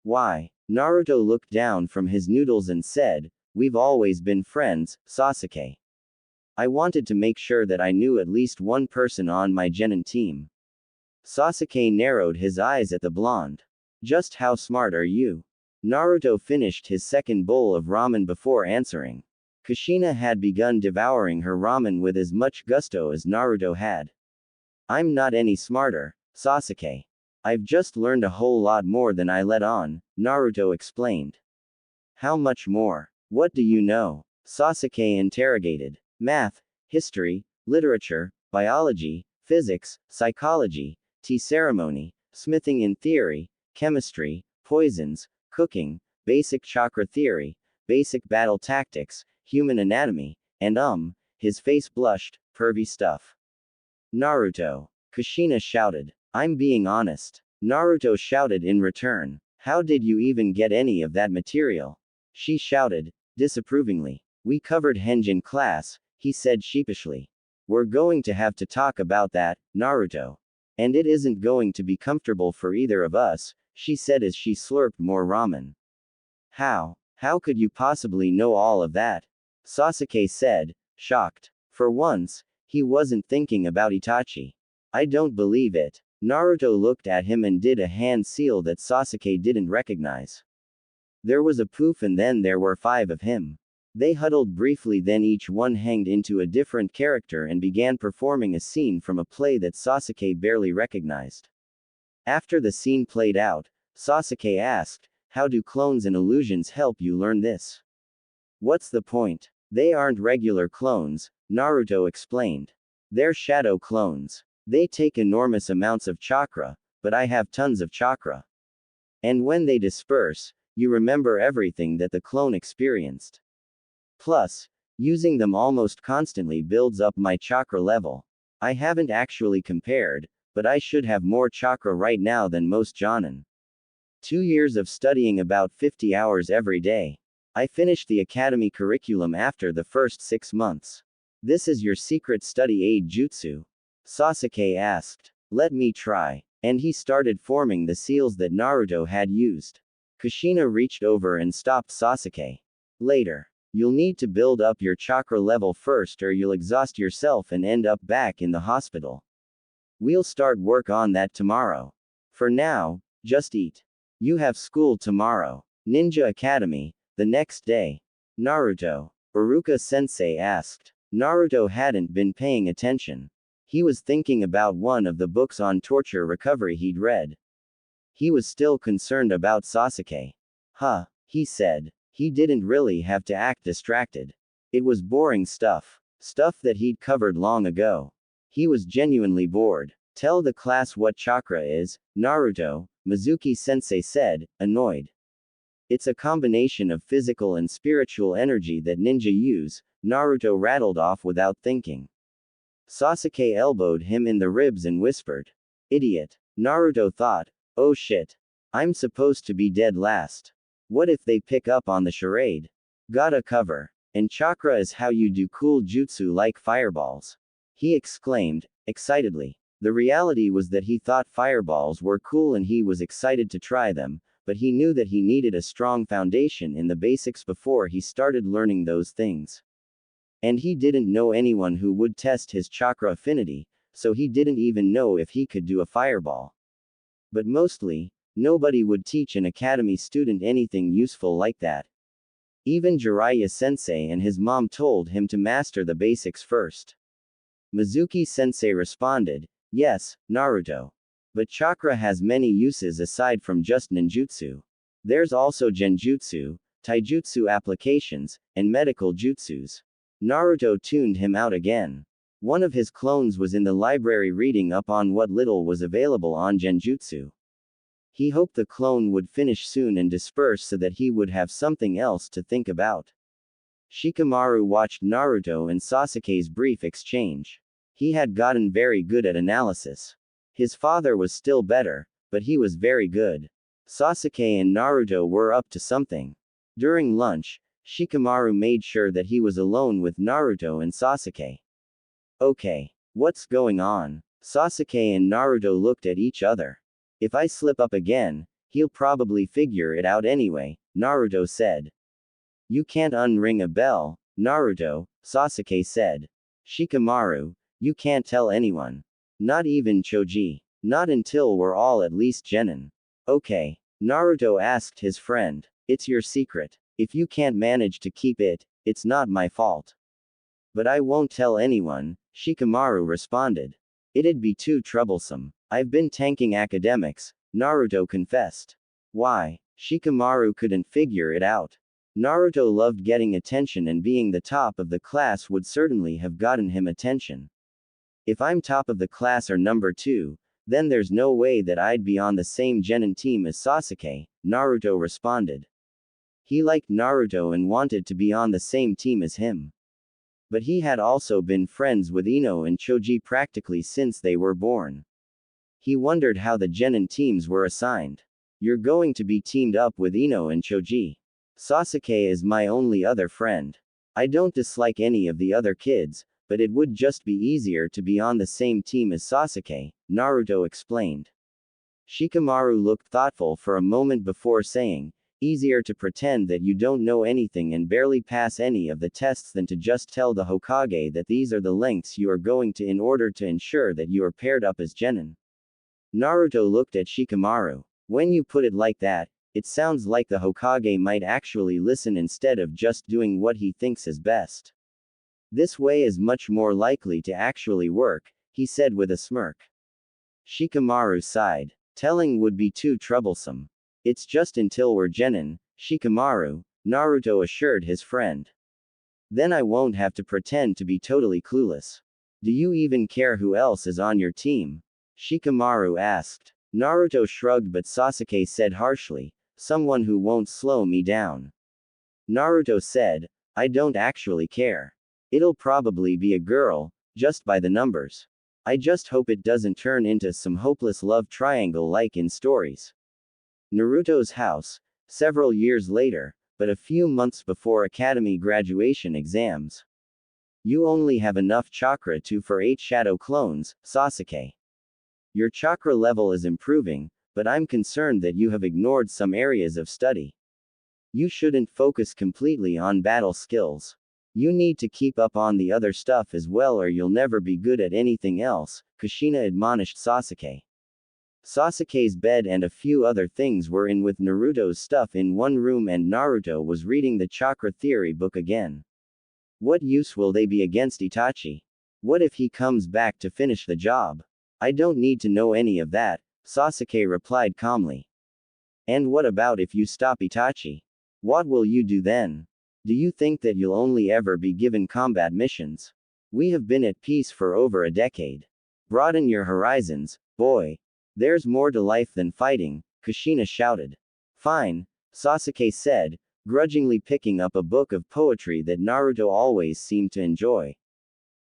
Why? Naruto looked down from his noodles and said, we've always been friends, Sasuke. I wanted to make sure that I knew at least one person on my genin team. Sasuke narrowed his eyes at the blonde. Just how smart are you? Naruto finished his second bowl of ramen before answering. Kushina had begun devouring her ramen with as much gusto as Naruto had. I'm not any smarter, Sasuke. I've just learned a whole lot more than I let on, Naruto explained. How much more? What do you know? Sasuke interrogated. Math, history, literature, biology, physics, psychology, tea ceremony, smithing in theory, chemistry, poisons, cooking, basic chakra theory, basic battle tactics, human anatomy, and his face blushed, pervy stuff. Naruto. Kushina shouted. I'm being honest. Naruto shouted in return. How did you even get any of that material? She shouted, disapprovingly. We covered henge in class, he said sheepishly. We're going to have to talk about that, Naruto. And it isn't going to be comfortable for either of us, she said as she slurped more ramen. How could you possibly know all of that? Sasuke said, shocked. For once, he wasn't thinking about Itachi. I don't believe it. Naruto looked at him and did a hand seal that Sasuke didn't recognize. There was a poof and then there were 5 of him. They huddled briefly, then each one hanged into a different character and began performing a scene from a play that Sasuke barely recognized. After the scene played out, Sasuke asked, how do clones and illusions help you learn this? What's the point? They aren't regular clones, Naruto explained. They're shadow clones. They take enormous amounts of chakra, but I have tons of chakra. And when they disperse, you remember everything that the clone experienced. Plus, using them almost constantly builds up my chakra level. I haven't actually compared, but I should have more chakra right now than most Jonin. 2 years of studying about 50 hours every day. I finished the academy curriculum after the first 6 months. This is your secret study aid jutsu? Sasuke asked. Let me try. And he started forming the seals that Naruto had used. Kushina reached over and stopped Sasuke. Later. You'll need to build up your chakra level first or you'll exhaust yourself and end up back in the hospital. We'll start work on that tomorrow. For now, just eat. You have school tomorrow. Ninja Academy, the next day. Naruto. Iruka-sensei asked. Naruto hadn't been paying attention. He was thinking about one of the books on torture recovery he'd read. He was still concerned about Sasuke. Huh, he said. He didn't really have to act distracted. It was boring stuff. Stuff that he'd covered long ago. He was genuinely bored. Tell the class what chakra is, Naruto, Mizuki-sensei said, annoyed. It's a combination of physical and spiritual energy that ninja use, Naruto rattled off without thinking. Sasuke elbowed him in the ribs and whispered. Idiot. Naruto thought, oh shit. I'm supposed to be dead last. What if they pick up on the charade? Gotta cover. And chakra is how you do cool jutsu like fireballs. He exclaimed, excitedly. The reality was that he thought fireballs were cool and he was excited to try them, but he knew that he needed a strong foundation in the basics before he started learning those things. And he didn't know anyone who would test his chakra affinity, so he didn't even know if he could do a fireball. But mostly, nobody would teach an academy student anything useful like that. Even Jiraiya-sensei and his mom told him to master the basics first. Mizuki-sensei responded, yes, Naruto. But chakra has many uses aside from just ninjutsu. There's also genjutsu, taijutsu applications, and medical jutsus. Naruto tuned him out again. One of his clones was in the library reading up on what little was available on genjutsu. He hoped the clone would finish soon and disperse so that he would have something else to think about. Shikamaru watched Naruto and Sasuke's brief exchange. He had gotten very good at analysis. His father was still better, but he was very good. Sasuke and Naruto were up to something. During lunch, Shikamaru made sure that he was alone with Naruto and Sasuke. Okay, what's going on? Sasuke and Naruto looked at each other. If I slip up again, he'll probably figure it out anyway, Naruto said. You can't unring a bell, Naruto, Sasuke said. Shikamaru, you can't tell anyone. Not even Choji. Not until we're all at least genin. Okay. Naruto asked his friend. It's your secret. If you can't manage to keep it, it's not my fault. But I won't tell anyone, Shikamaru responded. It'd be too troublesome. I've been tanking academics, Naruto confessed. Why? Shikamaru couldn't figure it out. Naruto loved getting attention and being the top of the class would certainly have gotten him attention. If I'm top of the class or number 2, then there's no way that I'd be on the same genin team as Sasuke, Naruto responded. He liked Naruto and wanted to be on the same team as him. But he had also been friends with Ino and Choji practically since they were born. He wondered how the genin teams were assigned. You're going to be teamed up with Ino and Choji. Sasuke is my only other friend. I don't dislike any of the other kids, but it would just be easier to be on the same team as Sasuke, Naruto explained. Shikamaru looked thoughtful for a moment before saying, Easier to pretend that you don't know anything and barely pass any of the tests than to just tell the Hokage that these are the lengths you are going to in order to ensure that you are paired up as genin. Naruto looked at Shikamaru. When you put it like that, it sounds like the Hokage might actually listen instead of just doing what he thinks is best. This way is much more likely to actually work, he said with a smirk. Shikamaru sighed. Telling would be too troublesome. It's just until we're genin, Shikamaru, Naruto assured his friend. Then I won't have to pretend to be totally clueless. Do you even care who else is on your team? Shikamaru asked. Naruto shrugged, but Sasuke said harshly, someone who won't slow me down. Naruto said, I don't actually care. It'll probably be a girl, just by the numbers. I just hope it doesn't turn into some hopeless love triangle like in stories. Naruto's house, several years later, but a few months before academy graduation exams. You only have enough chakra for 8 shadow clones, Sasuke. Your chakra level is improving, but I'm concerned that you have ignored some areas of study. You shouldn't focus completely on battle skills. You need to keep up on the other stuff as well or you'll never be good at anything else, Kushina admonished Sasuke. Sasuke's bed and a few other things were in with Naruto's stuff in one room and Naruto was reading the chakra theory book again. What use will they be against Itachi? What if he comes back to finish the job? I don't need to know any of that, Sasuke replied calmly. And what about if you stop Itachi? What will you do then? Do you think that you'll only ever be given combat missions? We have been at peace for over a decade. Broaden your horizons, boy. There's more to life than fighting, Kushina shouted. Fine, Sasuke said, grudgingly picking up a book of poetry that Naruto always seemed to enjoy.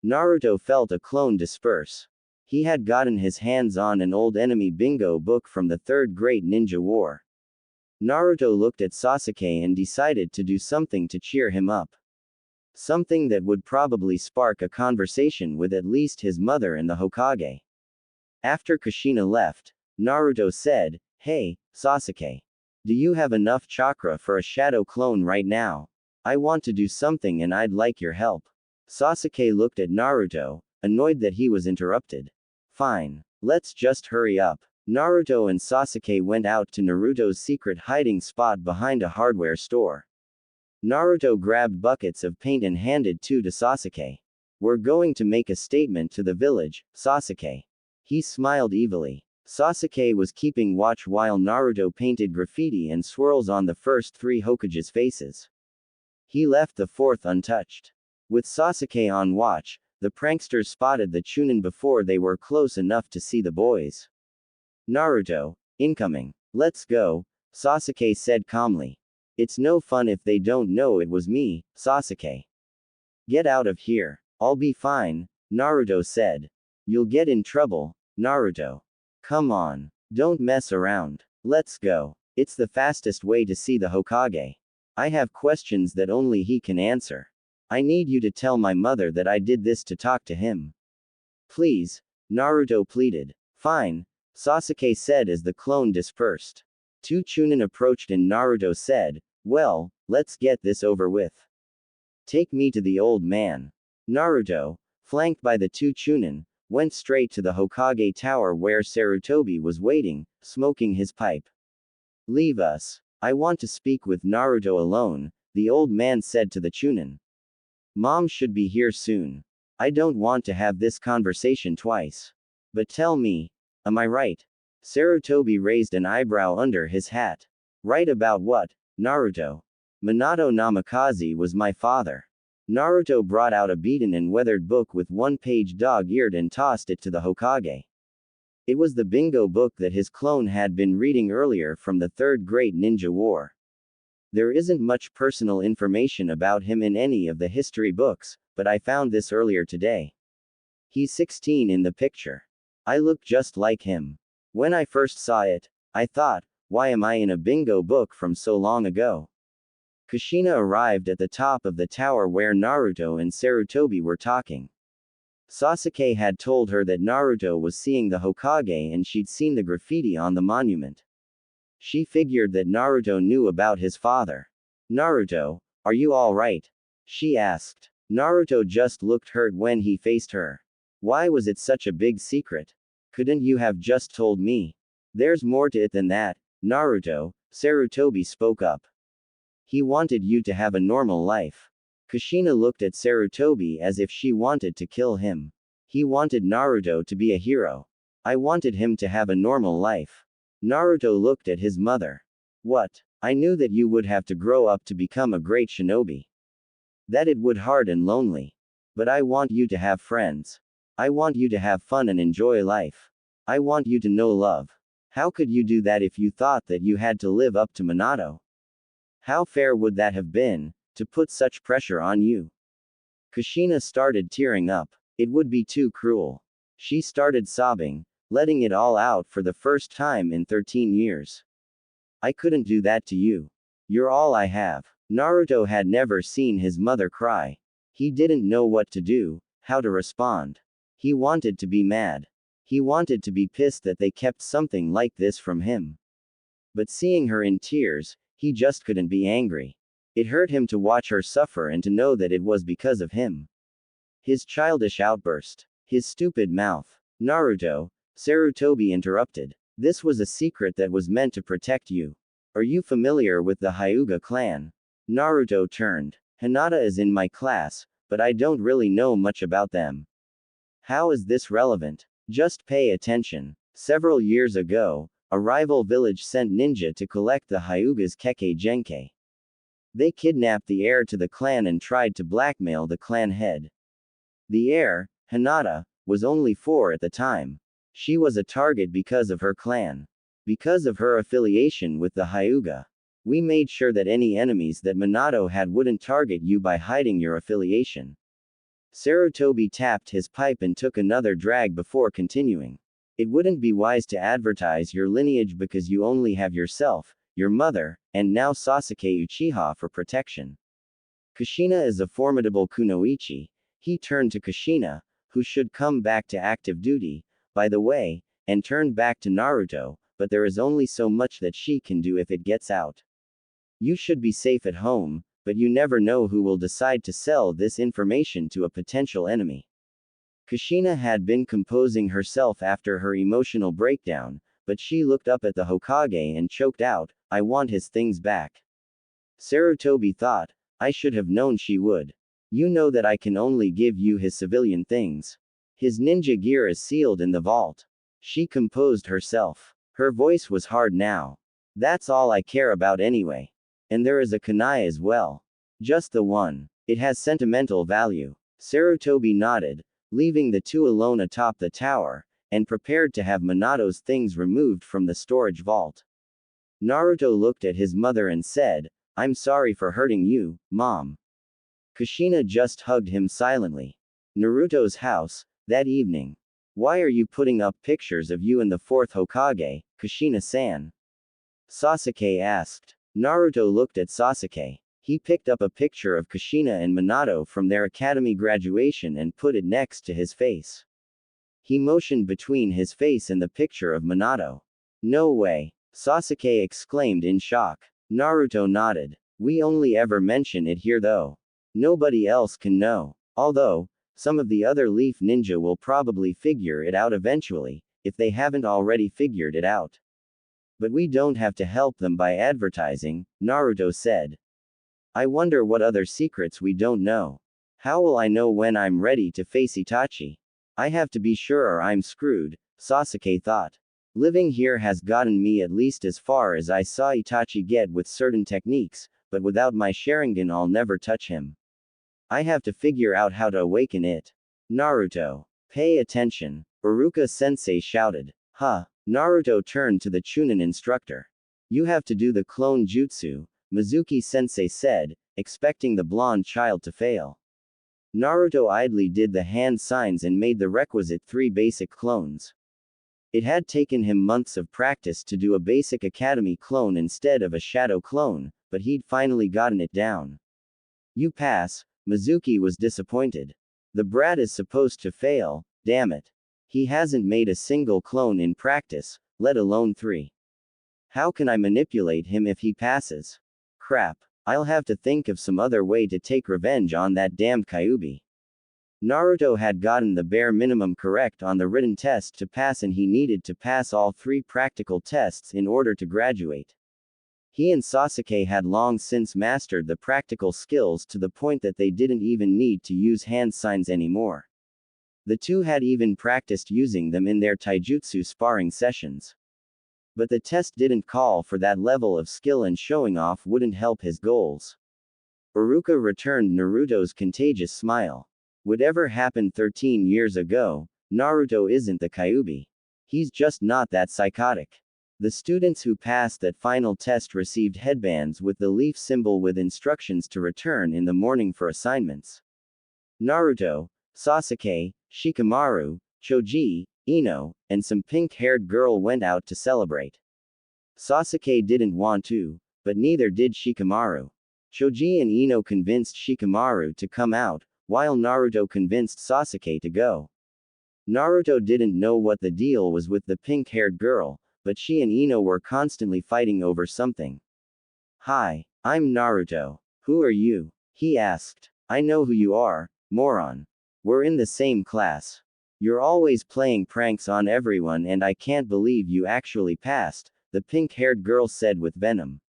Naruto felt a clone disperse. He had gotten his hands on an old enemy bingo book from the Third Great Ninja War. Naruto looked at Sasuke and decided to do something to cheer him up. Something that would probably spark a conversation with at least his mother and the Hokage. After Kushina left, Naruto said, Hey, Sasuke. Do you have enough chakra for a shadow clone right now? I want to do something and I'd like your help. Sasuke looked at Naruto, annoyed that he was interrupted. Fine. Let's just hurry up. Naruto and Sasuke went out to Naruto's secret hiding spot behind a hardware store. Naruto grabbed buckets of paint and handed two to Sasuke. We're going to make a statement to the village, Sasuke. He smiled evilly. Sasuke was keeping watch while Naruto painted graffiti and swirls on the first 3 Hokages' faces. He left the 4th untouched. With Sasuke on watch, the pranksters spotted the Chunin before they were close enough to see the boys. Naruto, incoming. Let's go, Sasuke said calmly. It's no fun if they don't know it was me, Sasuke. Get out of here. I'll be fine, Naruto said. You'll get in trouble, Naruto. Come on. Don't mess around. Let's go. It's the fastest way to see the Hokage. I have questions that only he can answer. I need you to tell my mother that I did this to talk to him. Please, Naruto pleaded. Fine, Sasuke said as the clone dispersed. 2 Chunin approached and Naruto said, well, let's get this over with. Take me to the old man. Naruto, flanked by the 2 Chunin, went straight to the Hokage tower where Sarutobi was waiting, smoking his pipe. Leave us. I want to speak with Naruto alone, the old man said to the Chunin. Mom should be here soon. I don't want to have this conversation twice. But tell me, am I right? Sarutobi raised an eyebrow under his hat. Right about what, Naruto? Minato Namikaze was my father. Naruto brought out a beaten and weathered book with 1-page dog-eared and tossed it to the Hokage. It was the bingo book that his clone had been reading earlier from the Third Great Ninja War. There isn't much personal information about him in any of the history books, but I found this earlier today. He's 16 in the picture. I look just like him. When I first saw it, I thought, why am I in a bingo book from so long ago? Kushina arrived at the top of the tower where Naruto and Sarutobi were talking. Sasuke had told her that Naruto was seeing the Hokage and she'd seen the graffiti on the monument. She figured that Naruto knew about his father. Naruto, are you alright? She asked. Naruto just looked hurt when he faced her. Why was it such a big secret? Couldn't you have just told me? There's more to it than that, Naruto, Sarutobi spoke up. He wanted you to have a normal life. Kushina looked at Sarutobi as if she wanted to kill him. He wanted Naruto to be a hero. I wanted him to have a normal life. Naruto looked at his mother. What? I knew that you would have to grow up to become a great shinobi. That it would hard and lonely. But I want you to have friends. I want you to have fun and enjoy life. I want you to know love. How could you do that if you thought that you had to live up to Minato? How fair would that have been, to put such pressure on you? Kushina started tearing up. It would be too cruel. She started sobbing, letting it all out for the first time in 13 years. I couldn't do that to you. You're all I have. Naruto had never seen his mother cry. He didn't know what to do, how to respond. He wanted to be mad. He wanted to be pissed that they kept something like this from him. But seeing her in tears, he just couldn't be angry. It hurt him to watch her suffer and to know that it was because of him. His childish outburst. His stupid mouth. Naruto, Sarutobi interrupted. This was a secret that was meant to protect you. Are you familiar with the Hyuga clan? Naruto turned. Hinata is in my class, but I don't really know much about them. How is this relevant? Just pay attention. Several years ago, a rival village sent ninja to collect the Hyuga's Kekkei Genkei. They kidnapped the heir to the clan and tried to blackmail the clan head. The heir, Hinata, was only 4 at the time. She was a target because of her clan. Because of her affiliation with the Hyuga. We made sure that any enemies that Minato had wouldn't target you by hiding your affiliation. Sarutobi tapped his pipe and took another drag before continuing. It wouldn't be wise to advertise your lineage because you only have yourself, your mother, and now Sasuke Uchiha for protection. Kushina is a formidable kunoichi. He turned to Kushina, who should come back to active duty, by the way, and turned back to Naruto, but there is only so much that she can do if it gets out. You should be safe at home, but you never know who will decide to sell this information to a potential enemy. Kushina had been composing herself after her emotional breakdown, but she looked up at the Hokage and choked out, I want his things back. Sarutobi thought, I should have known she would. You know that I can only give you his civilian things. His ninja gear is sealed in the vault. She composed herself. Her voice was hard now. That's all I care about anyway. And there is a kunai as well. Just the one. It has sentimental value. Sarutobi nodded, leaving the two alone atop the tower, and prepared to have Minato's things removed from the storage vault. Naruto looked at his mother and said, I'm sorry for hurting you, Mom. Kushina just hugged him silently. Naruto's house, that evening. Why are you putting up pictures of you and the 4th Hokage, Kushina-san? Sasuke asked. Naruto looked at Sasuke. He picked up a picture of Kushina and Minato from their academy graduation and put it next to his face. He motioned between his face and the picture of Minato. No way, Sasuke exclaimed in shock. Naruto nodded. We only ever mention it here though. Nobody else can know. Although, some of the other Leaf Ninja will probably figure it out eventually, if they haven't already figured it out. But we don't have to help them by advertising, Naruto said. I wonder what other secrets we don't know. How will I know when I'm ready to face Itachi? I have to be sure or I'm screwed, Sasuke thought. Living here has gotten me at least as far as I saw Itachi get with certain techniques, but without my Sharingan I'll never touch him. I have to figure out how to awaken it. Naruto. Pay attention. Iruka-sensei shouted. Huh. Naruto turned to the Chunin instructor. You have to do the clone jutsu, Mizuki-sensei said, expecting the blonde child to fail. Naruto idly did the hand signs and made the requisite 3 basic clones. It had taken him months of practice to do a basic academy clone instead of a shadow clone, but he'd finally gotten it down. You pass, Mizuki was disappointed. The brat is supposed to fail, damn it. He hasn't made a single clone in practice, let alone 3. How can I manipulate him if he passes? Crap. I'll have to think of some other way to take revenge on that damned Kyuubi. Naruto had gotten the bare minimum correct on the written test to pass, and he needed to pass all 3 practical tests in order to graduate. He and Sasuke had long since mastered the practical skills to the point that they didn't even need to use hand signs anymore. The two had even practiced using them in their taijutsu sparring sessions. But the test didn't call for that level of skill, and showing off wouldn't help his goals. Iruka returned Naruto's contagious smile. Whatever happened 13 years ago, Naruto isn't the Kyuubi. He's just not that psychotic. The students who passed that final test received headbands with the leaf symbol with instructions to return in the morning for assignments. Naruto, Sasuke, Shikamaru, Choji, Ino, and some pink-haired girl went out to celebrate. Sasuke didn't want to, but neither did Shikamaru. Choji and Ino convinced Shikamaru to come out, while Naruto convinced Sasuke to go. Naruto didn't know what the deal was with the pink-haired girl, but she and Ino were constantly fighting over something. Hi, I'm Naruto. Who are you? He asked. I know who you are, moron. We're in the same class. You're always playing pranks on everyone, and I can't believe you actually passed, the pink-haired girl said with venom.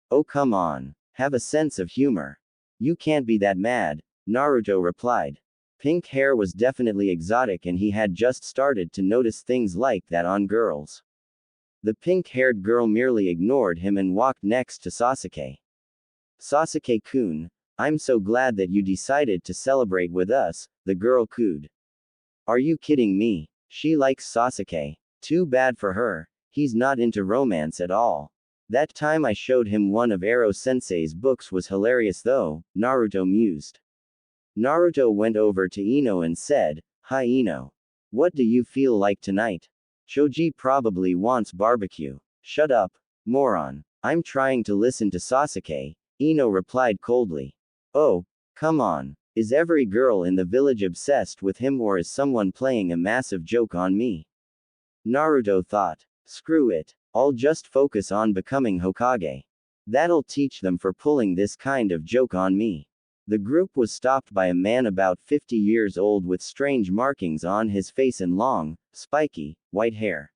Oh, come on. Have a sense of humor. You can't be that mad, Naruto replied. Pink hair was definitely exotic, and he had just started to notice things like that on girls. The pink-haired girl merely ignored him and walked next to Sasuke. Sasuke-kun, I'm so glad that you decided to celebrate with us, the girl cooed. Are you kidding me? She likes Sasuke. Too bad for her. He's not into romance at all. That time I showed him one of Ero-sensei's books was hilarious though, Naruto mused. Naruto went over to Ino and said, Hi Ino. What do you feel like tonight? Choji probably wants barbecue. Shut up, moron. I'm trying to listen to Sasuke, Ino replied coldly. Oh, come on. Is every girl in the village obsessed with him, or is someone playing a massive joke on me? Naruto thought. Screw it. I'll just focus on becoming Hokage. That'll teach them for pulling this kind of joke on me. The group was stopped by a man about 50 years old with strange markings on his face and long, spiky, white hair.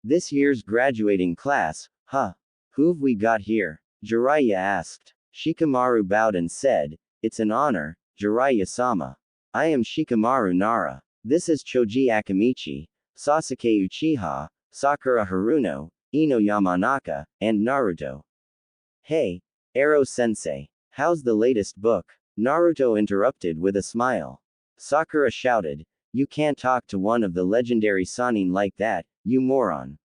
This year's graduating class, huh? Who've we got here? Jiraiya asked. Shikamaru bowed and said, It's an honor, Jiraiya-sama. I am Shikamaru Nara. This is Choji Akamichi, Sasuke Uchiha, Sakura Haruno, Ino Yamanaka, and Naruto. Hey, Ero-sensei. How's the latest book? Naruto interrupted with a smile. Sakura shouted, You can't talk to one of the legendary Sannin like that, you moron.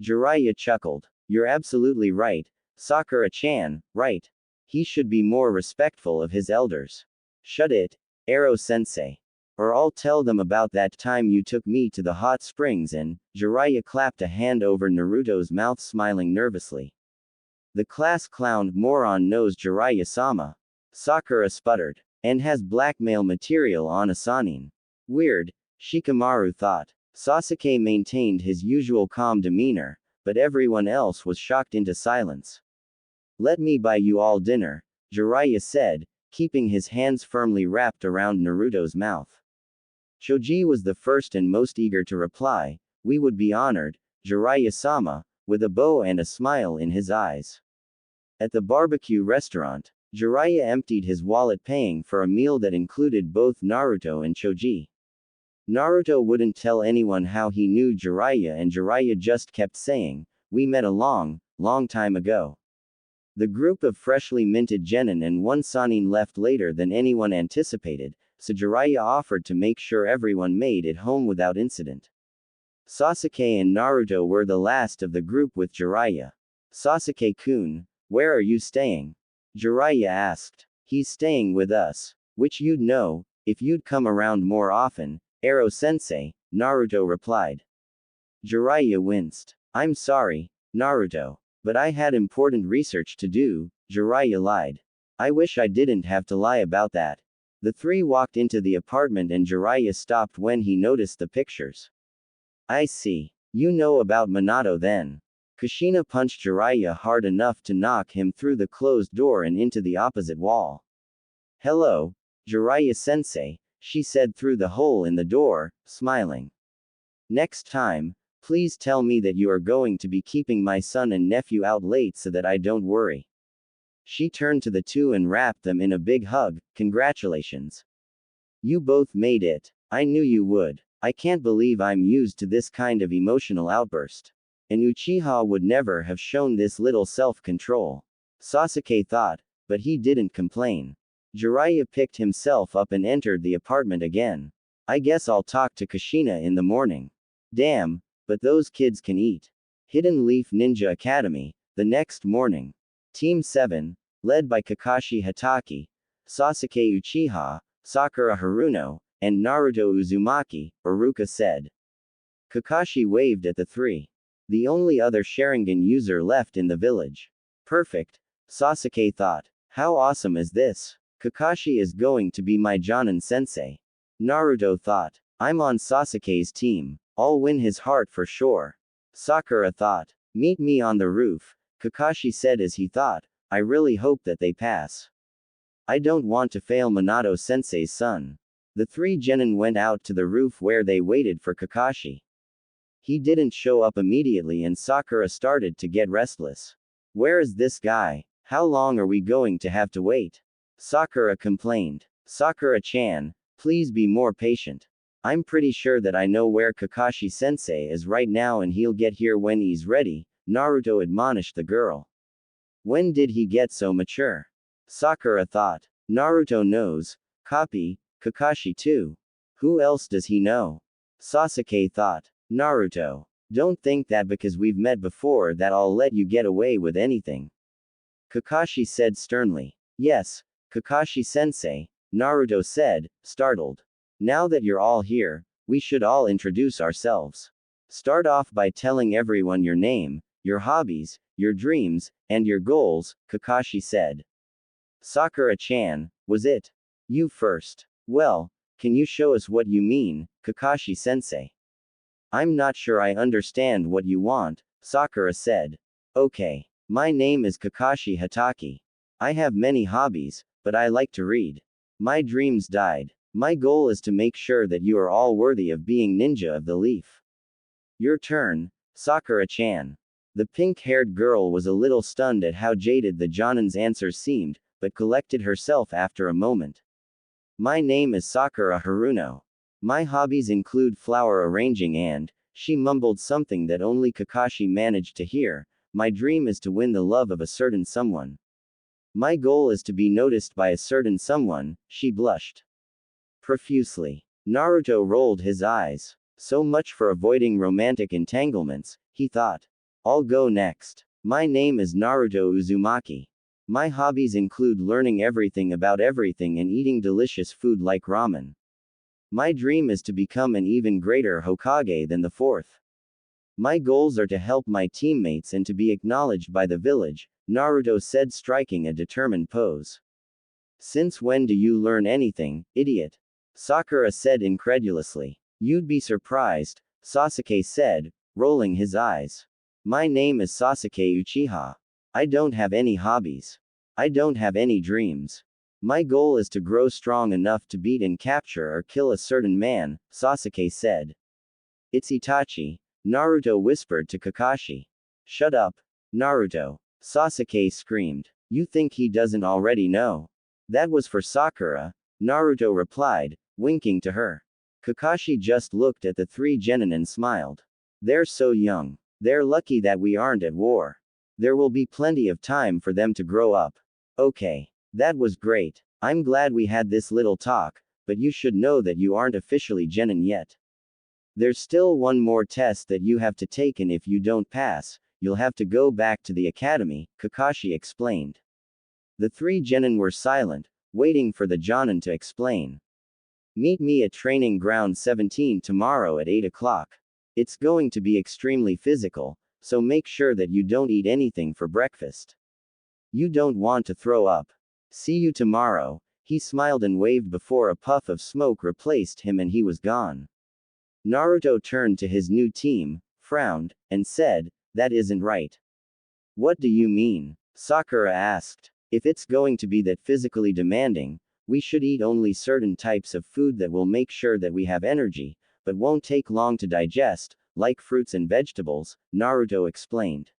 Jiraiya chuckled. You're absolutely right, Sakura-chan, right. He should be more respectful of his elders. Shut it, Ero-sensei. Or I'll tell them about that time you took me to the hot springs and, Jiraiya clapped a hand over Naruto's mouth smiling nervously. The class clown moron knows Jiraiya-sama. Sakura sputtered. And has blackmail material on a Sannin. Weird, Shikamaru thought. Sasuke maintained his usual calm demeanor, but everyone else was shocked into silence. Let me buy you all dinner, Jiraiya said, keeping his hands firmly wrapped around Naruto's mouth. Choji was the first and most eager to reply, We would be honored, Jiraiya-sama, with a bow and a smile in his eyes. At the barbecue restaurant, Jiraiya emptied his wallet paying for a meal that included both Naruto and Choji. Naruto wouldn't tell anyone how he knew Jiraiya, and Jiraiya just kept saying, We met a long, long time ago. The group of freshly minted genin and one Sannin left later than anyone anticipated, so Jiraiya offered to make sure everyone made it home without incident. Sasuke and Naruto were the last of the group with Jiraiya. Sasuke-kun, where are you staying? Jiraiya asked. He's staying with us. Which you'd know, if you'd come around more often, Ero-sensei, Naruto replied. Jiraiya winced. I'm sorry, Naruto. But I had important research to do, Jiraiya lied. I wish I didn't have to lie about that. The three walked into the apartment and Jiraiya stopped when he noticed the pictures. I see. You know about Minato then. Kushina punched Jiraiya hard enough to knock him through the closed door and into the opposite wall. Hello, Jiraiya-sensei, she said through the hole in the door, smiling. Next time, please tell me that you are going to be keeping my son and nephew out late so that I don't worry. She turned to the two and wrapped them in a big hug. Congratulations. You both made it. I knew you would. I can't believe I'm used to this kind of emotional outburst. An Uchiha would never have shown this little self-control. Sasuke thought, but he didn't complain. Jiraiya picked himself up and entered the apartment again. I guess I'll talk to Kushina in the morning. Damn, but those kids can eat. Hidden Leaf Ninja Academy, the next morning. Team 7, led by Kakashi Hatake, Sasuke Uchiha, Sakura Haruno, and Naruto Uzumaki, Iruka said. Kakashi waved at the three. The only other Sharingan user left in the village. Perfect, Sasuke thought. How awesome is this? Kakashi is going to be my Jonin sensei. Naruto thought. I'm on Sasuke's team. I'll win his heart for sure. Sakura thought. Meet me on the roof, Kakashi said as he thought. I really hope that they pass. I don't want to fail Minato sensei's son. The three genin went out to the roof where they waited for Kakashi. He didn't show up immediately and Sakura started to get restless. Where is this guy? How long are we going to have to wait? Sakura complained. Sakura-chan, please be more patient. I'm pretty sure that I know where Kakashi-sensei is right now and he'll get here when he's ready, Naruto admonished the girl. When did he get so mature? Sakura thought. Naruto knows. Copy, Kakashi too. Who else does he know? Sasuke thought. Naruto. Don't think that because we've met before that I'll let you get away with anything. Kakashi said sternly. Yes, Kakashi-sensei, Naruto said, startled. Now that you're all here, we should all introduce ourselves. Start off by telling everyone your name, your hobbies, your dreams, and your goals, Kakashi said. Sakura-chan, was it? You first. Well, can you show us what you mean, Kakashi-sensei? I'm not sure I understand what you want, Sakura said. Okay. My name is Kakashi Hatake. I have many hobbies, but I like to read. My dreams died. My goal is to make sure that you are all worthy of being ninja of the leaf. Your turn, Sakura-chan. The pink-haired girl was a little stunned at how jaded the Jonin's answers seemed, but collected herself after a moment. My name is Sakura Haruno. My hobbies include flower arranging and, she mumbled something that only Kakashi managed to hear, my dream is to win the love of a certain someone. My goal is to be noticed by a certain someone, she blushed profusely. Naruto rolled his eyes. So much for avoiding romantic entanglements, he thought. I'll go next. My name is Naruto Uzumaki. My hobbies include learning everything about everything and eating delicious food like ramen. My dream is to become an even greater Hokage than the fourth. My goals are to help my teammates and to be acknowledged by the village, Naruto said, striking a determined pose. Since when do you learn anything, idiot? Sakura said incredulously. You'd be surprised, Sasuke said, rolling his eyes. My name is Sasuke Uchiha. I don't have any hobbies. I don't have any dreams. My goal is to grow strong enough to beat and capture or kill a certain man, Sasuke said. It's Itachi, Naruto whispered to Kakashi. Shut up, Naruto, Sasuke screamed. You think he doesn't already know? That was for Sakura, Naruto replied, winking to her. Kakashi just looked at the three genin and smiled. They're so young. They're lucky that we aren't at war. There will be plenty of time for them to grow up. Okay. That was great. I'm glad we had this little talk, but you should know that you aren't officially genin yet. There's still one more test that you have to take, and if you don't pass, you'll have to go back to the academy, Kakashi explained. The three genin were silent, waiting for the Jonin to explain. Meet me at Training Ground 17 tomorrow at 8 o'clock. It's going to be extremely physical, so make sure that you don't eat anything for breakfast. You don't want to throw up. See you tomorrow. He smiled and waved before a puff of smoke replaced him and he was gone. Naruto turned to his new team, frowned, and said, That isn't right. What do you mean? Sakura asked. If it's going to be that physically demanding, we should eat only certain types of food that will make sure that we have energy, but won't take long to digest, like fruits and vegetables, Naruto explained.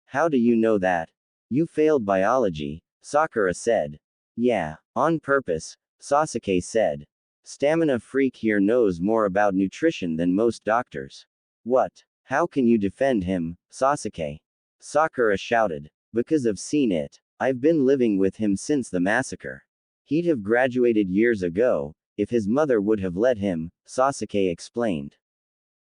How do you know that? You failed biology, Sakura said. Yeah, on purpose, Sasuke said. Stamina Freak here knows more about nutrition than most doctors. What? How can you defend him, Sasuke? Sakura shouted. Because I've seen it. I've been living with him since the massacre. He'd have graduated years ago, if his mother would have let him, Sasuke explained.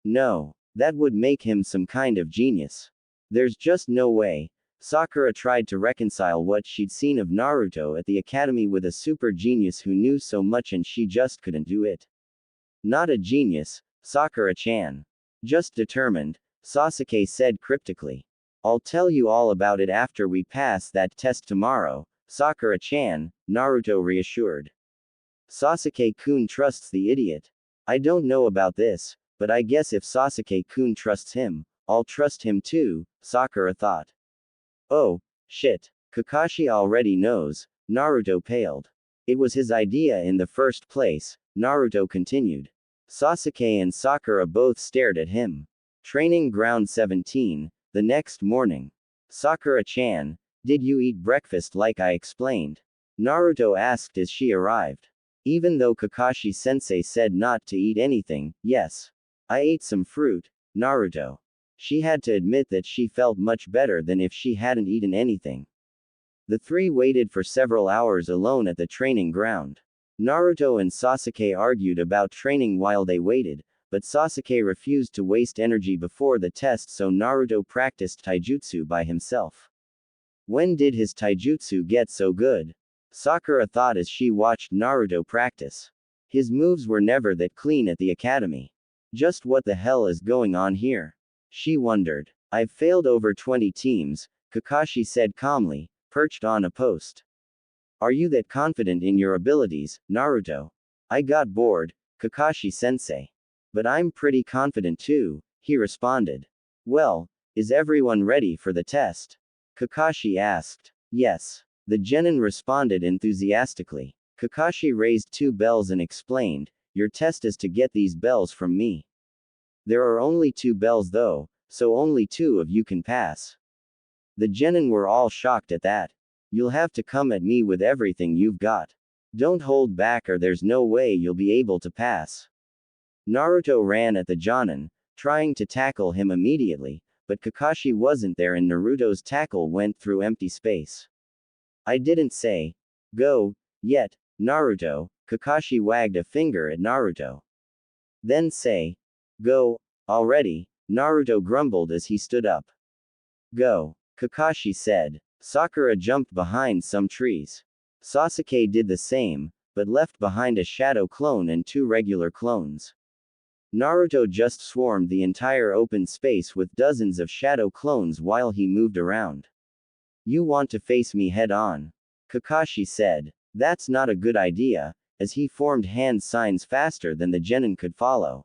No, that would make him some kind of genius. There's just no way. Sakura tried to reconcile what she'd seen of Naruto at the academy with a super genius who knew so much and she just couldn't do it. Not a genius, Sakura-chan. Just determined, Sasuke said cryptically. I'll tell you all about it after we pass that test tomorrow, Sakura-chan, Naruto reassured. Sasuke-kun trusts the idiot. I don't know about this, but I guess if Sasuke-kun trusts him, I'll trust him too, Sakura thought. Oh, shit. Kakashi already knows, Naruto paled. It was his idea in the first place, Naruto continued. Sasuke and Sakura both stared at him. Training Ground 17, the next morning. Sakura-chan, did you eat breakfast like I explained? Naruto asked as she arrived. Even though Kakashi-sensei said not to eat anything, yes. I ate some fruit, Naruto. She had to admit that she felt much better than if she hadn't eaten anything. The three waited for several hours alone at the training ground. Naruto and Sasuke argued about training while they waited, but Sasuke refused to waste energy before the test, so Naruto practiced taijutsu by himself. When did his taijutsu get so good? Sakura thought as she watched Naruto practice. His moves were never that clean at the academy. Just what the hell is going on here? She wondered. I've failed over 20 teams, Kakashi said calmly, perched on a post. Are you that confident in your abilities, Naruto? I got bored, Kakashi-sensei. But I'm pretty confident too, he responded. Well, is everyone ready for the test? Kakashi asked. Yes. The genin responded enthusiastically. Kakashi raised 2 bells and explained, your test is to get these bells from me. There are only 2 bells though, so only 2 of you can pass. The genin were all shocked at that. You'll have to come at me with everything you've got. Don't hold back or there's no way you'll be able to pass. Naruto ran at the genin, trying to tackle him immediately, but Kakashi wasn't there and Naruto's tackle went through empty space. I didn't say, go, yet, Naruto, Kakashi wagged a finger at Naruto. Then say, go, already, Naruto grumbled as he stood up. Go, Kakashi said. Sakura jumped behind some trees. Sasuke did the same, but left behind a shadow clone and 2 regular clones. Naruto just swarmed the entire open space with dozens of shadow clones while he moved around. You want to face me head on? Kakashi said. That's not a good idea, as he formed hand signs faster than the genin could follow.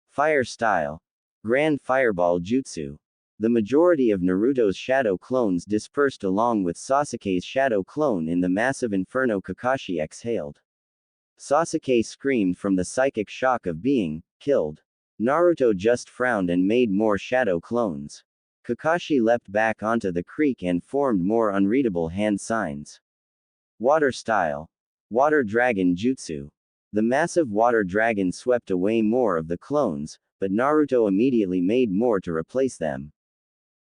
Fire style. Grand Fireball Jutsu. The majority of Naruto's shadow clones dispersed along with Sasuke's shadow clone in the massive inferno Kakashi exhaled. Sasuke screamed from the psychic shock of being killed. Naruto just frowned and made more shadow clones. Kakashi leapt back onto the creek and formed more unreadable hand signs. Water style. Water Dragon Jutsu. The massive water dragon swept away more of the clones, but Naruto immediately made more to replace them.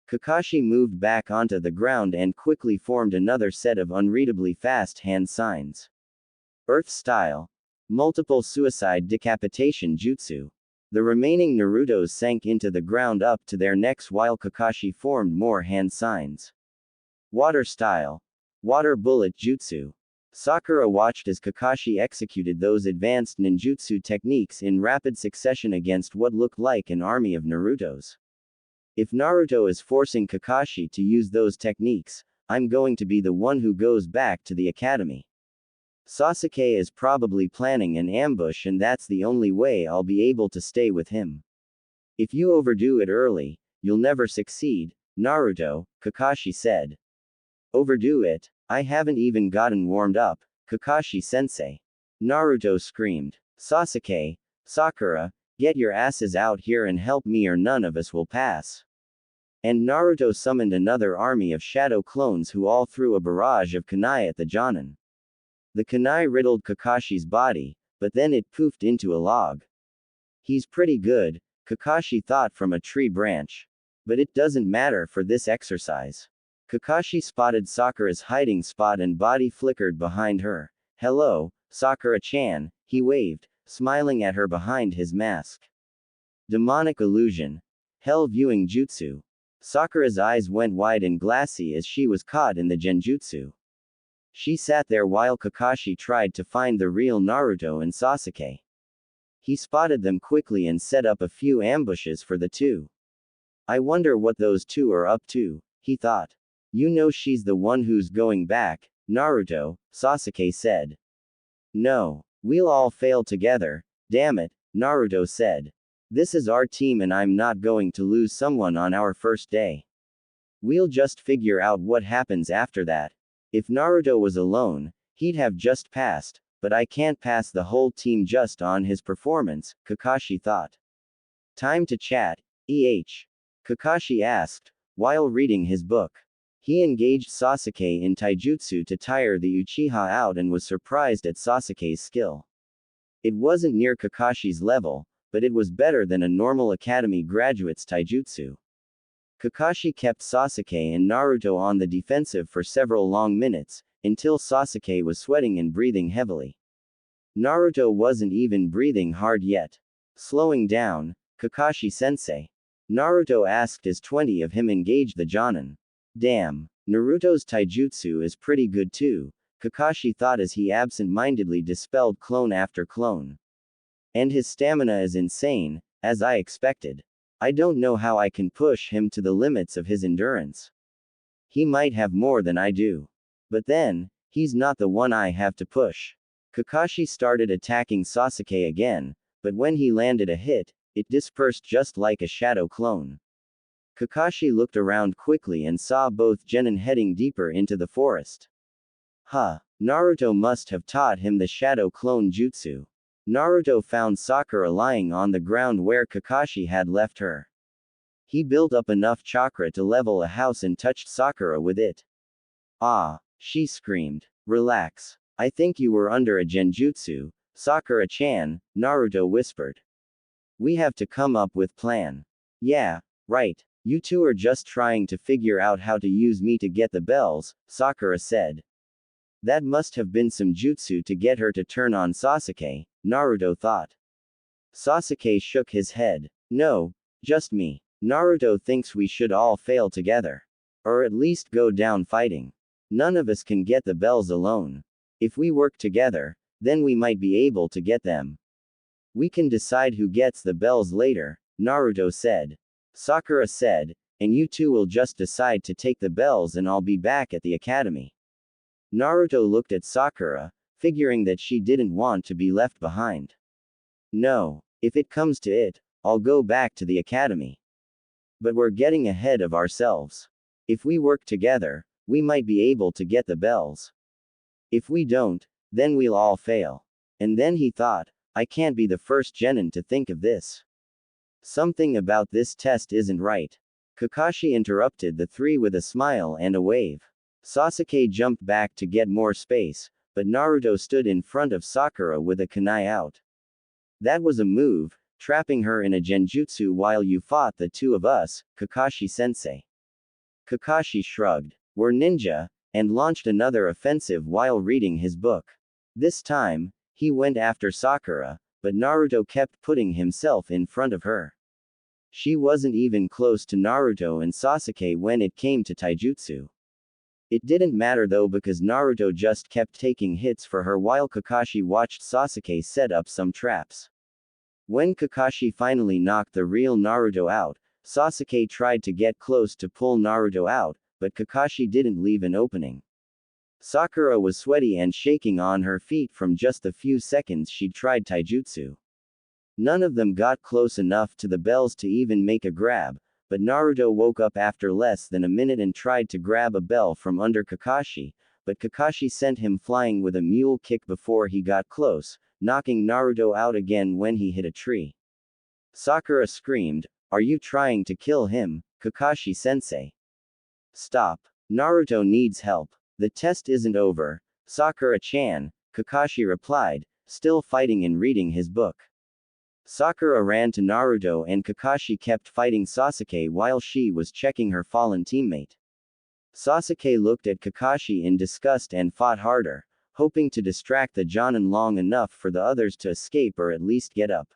Kakashi moved back onto the ground and quickly formed another set of unreadably fast hand signs. Earth style. Multiple suicide decapitation jutsu. The remaining Narutos sank into the ground up to their necks while Kakashi formed more hand signs. Water style. Water bullet jutsu. Sakura watched as Kakashi executed those advanced ninjutsu techniques in rapid succession against what looked like an army of Narutos. If Naruto is forcing Kakashi to use those techniques, I'm going to be the one who goes back to the academy. Sasuke is probably planning an ambush and that's the only way I'll be able to stay with him. If you overdo it early, you'll never succeed, Naruto, Kakashi said. Overdo it. I haven't even gotten warmed up, Kakashi-sensei. Naruto screamed. Sasuke, Sakura, get your asses out here and help me or none of us will pass. And Naruto summoned another army of shadow clones who all threw a barrage of kunai at the Jonin. The kunai riddled Kakashi's body, but then it poofed into a log. He's pretty good, Kakashi thought from a tree branch. But it doesn't matter for this exercise. Kakashi spotted Sakura's hiding spot and body flickered behind her. Hello, Sakura-chan, he waved, smiling at her behind his mask. Demonic illusion. Hell viewing jutsu. Sakura's eyes went wide and glassy as she was caught in the genjutsu. She sat there while Kakashi tried to find the real Naruto and Sasuke. He spotted them quickly and set up a few ambushes for the two. I wonder what those two are up to, he thought. You know she's the one who's going back, Naruto, Sasuke said. No, we'll all fail together, damn it, Naruto said. This is our team and I'm not going to lose someone on our first day. We'll just figure out what happens after that. If Naruto was alone, he'd have just passed, but I can't pass the whole team just on his performance, Kakashi thought. Time to chat, Kakashi asked, while reading his book. He engaged Sasuke in taijutsu to tire the Uchiha out and was surprised at Sasuke's skill. It wasn't near Kakashi's level, but it was better than a normal academy graduate's taijutsu. Kakashi kept Sasuke and Naruto on the defensive for several long minutes, until Sasuke was sweating and breathing heavily. Naruto wasn't even breathing hard yet. Slowing down, Kakashi-sensei. Naruto asked as 20 of him engaged the Jonin. Damn, Naruto's taijutsu is pretty good too, Kakashi thought as he absent-mindedly dispelled clone after clone. And his stamina is insane, as I expected. I don't know how I can push him to the limits of his endurance. He might have more than I do. But then, he's not the one I have to push. Kakashi started attacking Sasuke again, but when he landed a hit, it dispersed just like a shadow clone. Kakashi looked around quickly and saw both genin heading deeper into the forest. Naruto must have taught him the shadow clone jutsu. Naruto found Sakura lying on the ground where Kakashi had left her. He built up enough chakra to level a house and touched Sakura with it. Ah, she screamed. Relax. I think you were under a genjutsu, Sakura-chan, Naruto whispered. We have to come up with plan. Yeah, right. You two are just trying to figure out how to use me to get the bells, Sakura said. That must have been some jutsu to get her to turn on Sasuke, Naruto thought. Sasuke shook his head. No, just me. Naruto thinks we should all fail together. Or at least go down fighting. None of us can get the bells alone. If we work together, then we might be able to get them. We can decide who gets the bells later, Naruto said. Sakura said, and you two will just decide to take the bells and I'll be back at the academy. Naruto looked at Sakura, figuring that she didn't want to be left behind. No, if it comes to it, I'll go back to the academy. But we're getting ahead of ourselves. If we work together, we might be able to get the bells. If we don't, then we'll all fail. And then he thought, I can't be the first genin to think of this. Something about this test isn't right. Kakashi interrupted the three with a smile and a wave. Sasuke jumped back to get more space, but Naruto stood in front of Sakura with a kunai out. That was a move, trapping her in a genjutsu while you fought the two of us, Kakashi-sensei. Kakashi shrugged. We're ninja, and launched another offensive while reading his book. This time, he went after Sakura, but Naruto kept putting himself in front of her. She wasn't even close to Naruto and Sasuke when it came to taijutsu. It didn't matter though because Naruto just kept taking hits for her while Kakashi watched Sasuke set up some traps. When Kakashi finally knocked the real Naruto out, Sasuke tried to get close to pull Naruto out, but Kakashi didn't leave an opening. Sakura was sweaty and shaking on her feet from just the few seconds she'd tried taijutsu. None of them got close enough to the bells to even make a grab, but Naruto woke up after less than a minute and tried to grab a bell from under Kakashi, but Kakashi sent him flying with a mule kick before he got close, knocking Naruto out again when he hit a tree. Sakura screamed, "Are you trying to kill him, Kakashi-sensei? Stop. Naruto needs help. The test isn't over, Sakura-chan," Kakashi replied, still fighting and reading his book. Sakura ran to Naruto and Kakashi kept fighting Sasuke while she was checking her fallen teammate. Sasuke looked at Kakashi in disgust and fought harder, hoping to distract the Jonin long enough for the others to escape or at least get up.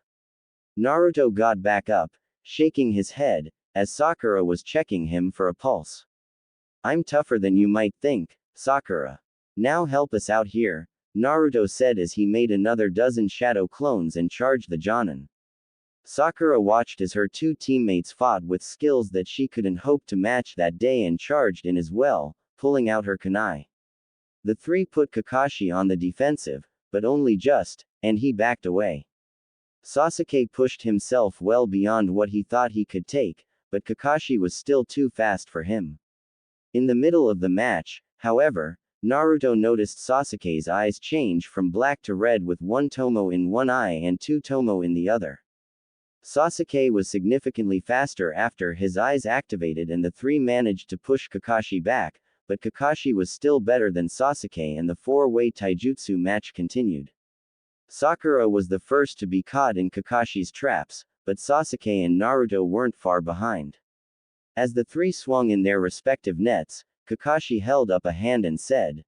Naruto got back up, shaking his head, as Sakura was checking him for a pulse. "I'm tougher than you might think, Sakura. Now help us out here," Naruto said as he made another dozen shadow clones and charged the Jonin. Sakura watched as her two teammates fought with skills that she couldn't hope to match that day and charged in as well, pulling out her kunai. The three put Kakashi on the defensive, but only just, and he backed away. Sasuke pushed himself well beyond what he thought he could take, but Kakashi was still too fast for him. In the middle of the match, however, Naruto noticed Sasuke's eyes change from black to red with one tomo in one eye and two tomo in the other. Sasuke was significantly faster after his eyes activated and the three managed to push Kakashi back, but Kakashi was still better than Sasuke and the four-way taijutsu match continued. Sakura was the first to be caught in Kakashi's traps, but Sasuke and Naruto weren't far behind. As the three swung in their respective nets, Kakashi held up a hand and said,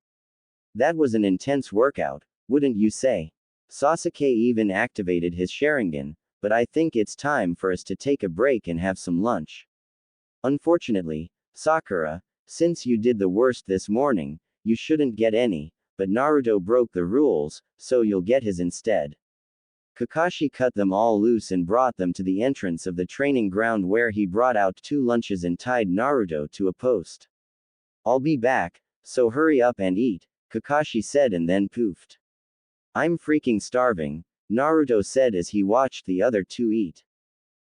"That was an intense workout, wouldn't you say?" Sasuke even activated his Sharingan, "But I think it's time for us to take a break and have some lunch." "Unfortunately, Sakura, since you did the worst this morning, you shouldn't get any, but Naruto broke the rules, so you'll get his instead." Kakashi cut them all loose and brought them to the entrance of the training ground where he brought out two lunches and tied Naruto to a post. "I'll be back, so hurry up and eat," Kakashi said and then poofed. "I'm freaking starving," Naruto said as he watched the other two eat.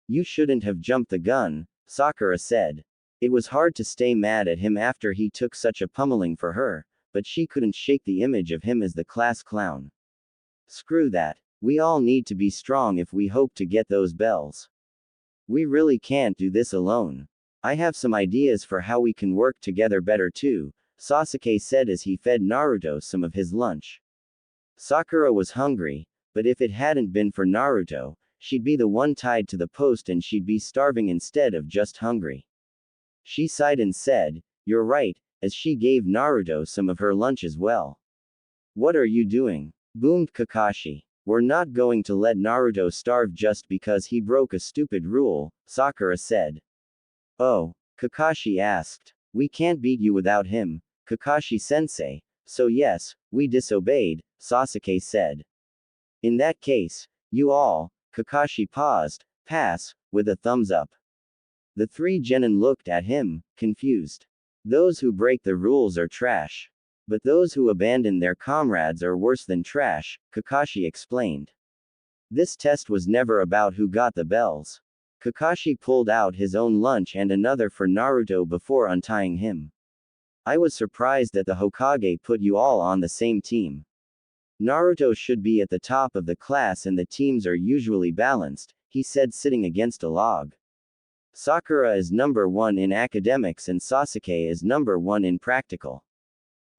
"You shouldn't have jumped the gun," Sakura said. It was hard to stay mad at him after he took such a pummeling for her, but she couldn't shake the image of him as the class clown. "Screw that. We all need to be strong if we hope to get those bells. We really can't do this alone. I have some ideas for how we can work together better too," Sasuke said as he fed Naruto some of his lunch. Sakura was hungry, but if it hadn't been for Naruto, she'd be the one tied to the post and she'd be starving instead of just hungry. She sighed and said, "You're right," as she gave Naruto some of her lunch as well. "What are you doing?" boomed Kakashi. "We're not going to let Naruto starve just because he broke a stupid rule," Sakura said. "Oh?" Kakashi asked. "We can't beat you without him, Kakashi-sensei, so yes, we disobeyed," Sasuke said. "In that case, you all," Kakashi paused, "pass," with a thumbs up. The three genin looked at him, confused. "Those who break the rules are trash. But those who abandon their comrades are worse than trash," Kakashi explained. "This test was never about who got the bells." Kakashi pulled out his own lunch and another for Naruto before untying him. "I was surprised that the Hokage put you all on the same team. Naruto should be at the top of the class and the teams are usually balanced," he said sitting against a log. "Sakura is number 1 in academics and Sasuke is number 1 in practical.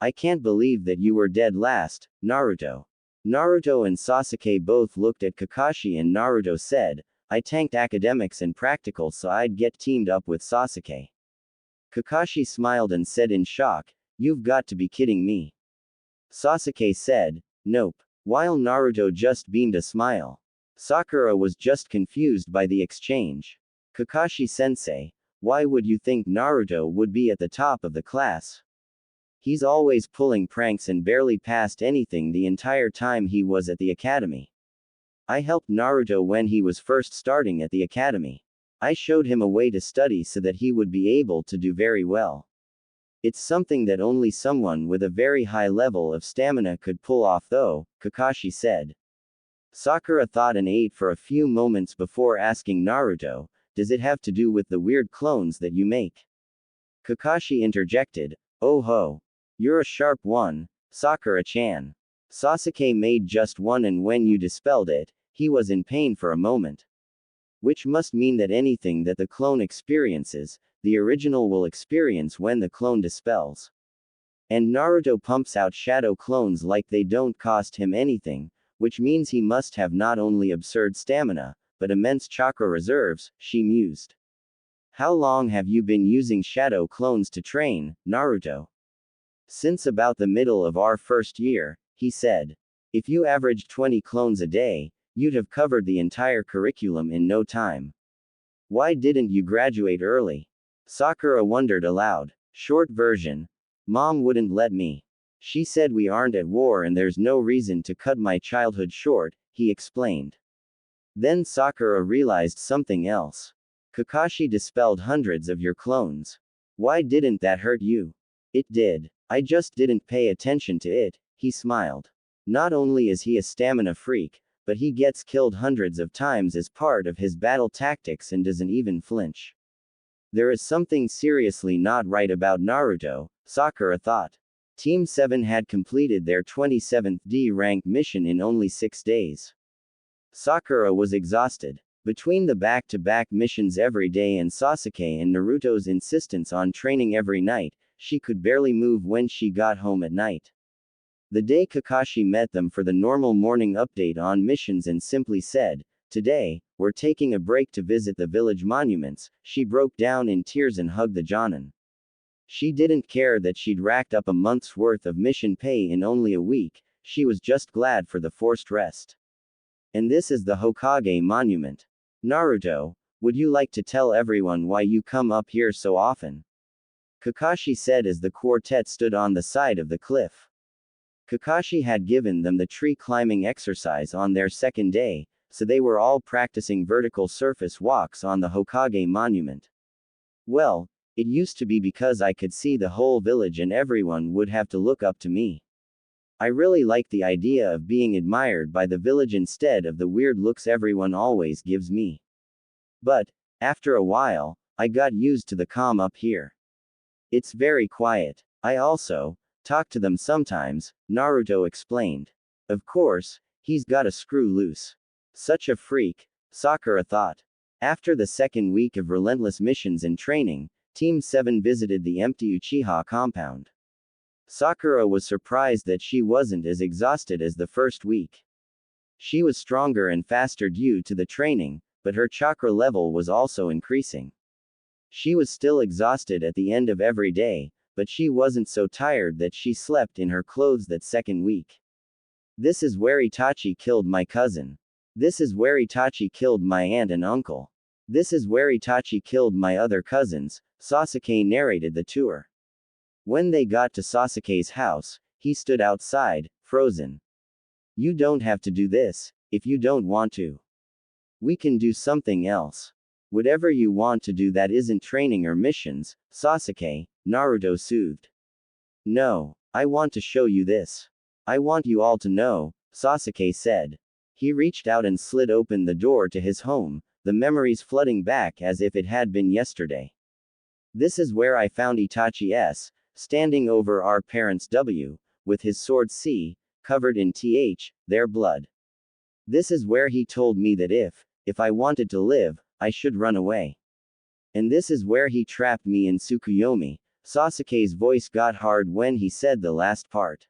I can't believe that you were dead last, Naruto." Naruto and Sasuke both looked at Kakashi and Naruto said, "I tanked academics and practical so I'd get teamed up with Sasuke." Kakashi smiled and said in shock, "You've got to be kidding me." Sasuke said, "Nope," while Naruto just beamed a smile. Sakura was just confused by the exchange. "Kakashi-sensei, why would you think Naruto would be at the top of the class? He's always pulling pranks and barely passed anything the entire time he was at the academy. I helped Naruto when he was first starting at the academy. I showed him a way to study so that he would be able to do very well. It's something that only someone with a very high level of stamina could pull off though," Kakashi said. Sakura thought and ate for a few moments before asking Naruto, does it have to do with the weird clones that you make? Kakashi interjected. Oh ho. You're a sharp one, Sakura-chan. Sasuke made just one, and when you dispelled it, he was in pain for a moment. Which must mean that anything that the clone experiences, the original will experience when the clone dispels. And Naruto pumps out shadow clones like they don't cost him anything, which means he must have not only absurd stamina, but immense chakra reserves, she mused. How long have you been using shadow clones to train, Naruto? Since about the middle of our first year, he said. If you averaged 20 clones a day, you'd have covered the entire curriculum in no time. Why didn't you graduate early? Sakura wondered aloud. Short version. Mom wouldn't let me. She said we aren't at war and there's no reason to cut my childhood short, he explained. Then Sakura realized something else. Kakashi dispelled hundreds of your clones. Why didn't that hurt you? It did. I just didn't pay attention to it, he smiled. Not only is he a stamina freak, but he gets killed hundreds of times as part of his battle tactics and doesn't even flinch. There is something seriously not right about Naruto, Sakura thought. Team 7 had completed their 27th D rank mission in only 6 days. Sakura was exhausted. Between the back-to-back missions every day and Sasuke and Naruto's insistence on training every night, she could barely move when she got home at night. The day Kakashi met them for the normal morning update on missions and simply said, "Today, we're taking a break to visit the village monuments," she broke down in tears and hugged the Jonin. She didn't care that she'd racked up a month's worth of mission pay in only a week, she was just glad for the forced rest. And this is the Hokage monument. Naruto, would you like to tell everyone why you come up here so often? Kakashi said as the quartet stood on the side of the cliff. Kakashi had given them the tree climbing exercise on their second day, so they were all practicing vertical surface walks on the Hokage monument. Well, it used to be because I could see the whole village and everyone would have to look up to me. I really like the idea of being admired by the village instead of the weird looks everyone always gives me. But, after a while, I got used to the calm up here. It's very quiet. I also talk to them sometimes, Naruto explained. Of course, he's got a screw loose. Such a freak, Sakura thought. After the second week of relentless missions and training, Team 7 visited the empty Uchiha compound. Sakura was surprised that she wasn't as exhausted as the first week. She was stronger and faster due to the training, but her chakra level was also increasing. She was still exhausted at the end of every day, but she wasn't so tired that she slept in her clothes that second week. This is where Itachi killed my cousin. This is where Itachi killed my aunt and uncle. This is where Itachi killed my other cousins, Sasuke narrated the tour. When they got to Sasuke's house, he stood outside, frozen. You don't have to do this, if you don't want to. We can do something else. Whatever you want to do that isn't training or missions, Sasuke, Naruto soothed. No, I want to show you this. I want you all to know, Sasuke said. He reached out and slid open the door to his home, the memories flooding back as if it had been yesterday. This is where I found Itachi S, standing over our parents W, with his sword C, covered in their blood. This is where he told me that if I wanted to live, I should run away. And this is where he trapped me in Tsukuyomi. Sasuke's voice got hard when he said the last part.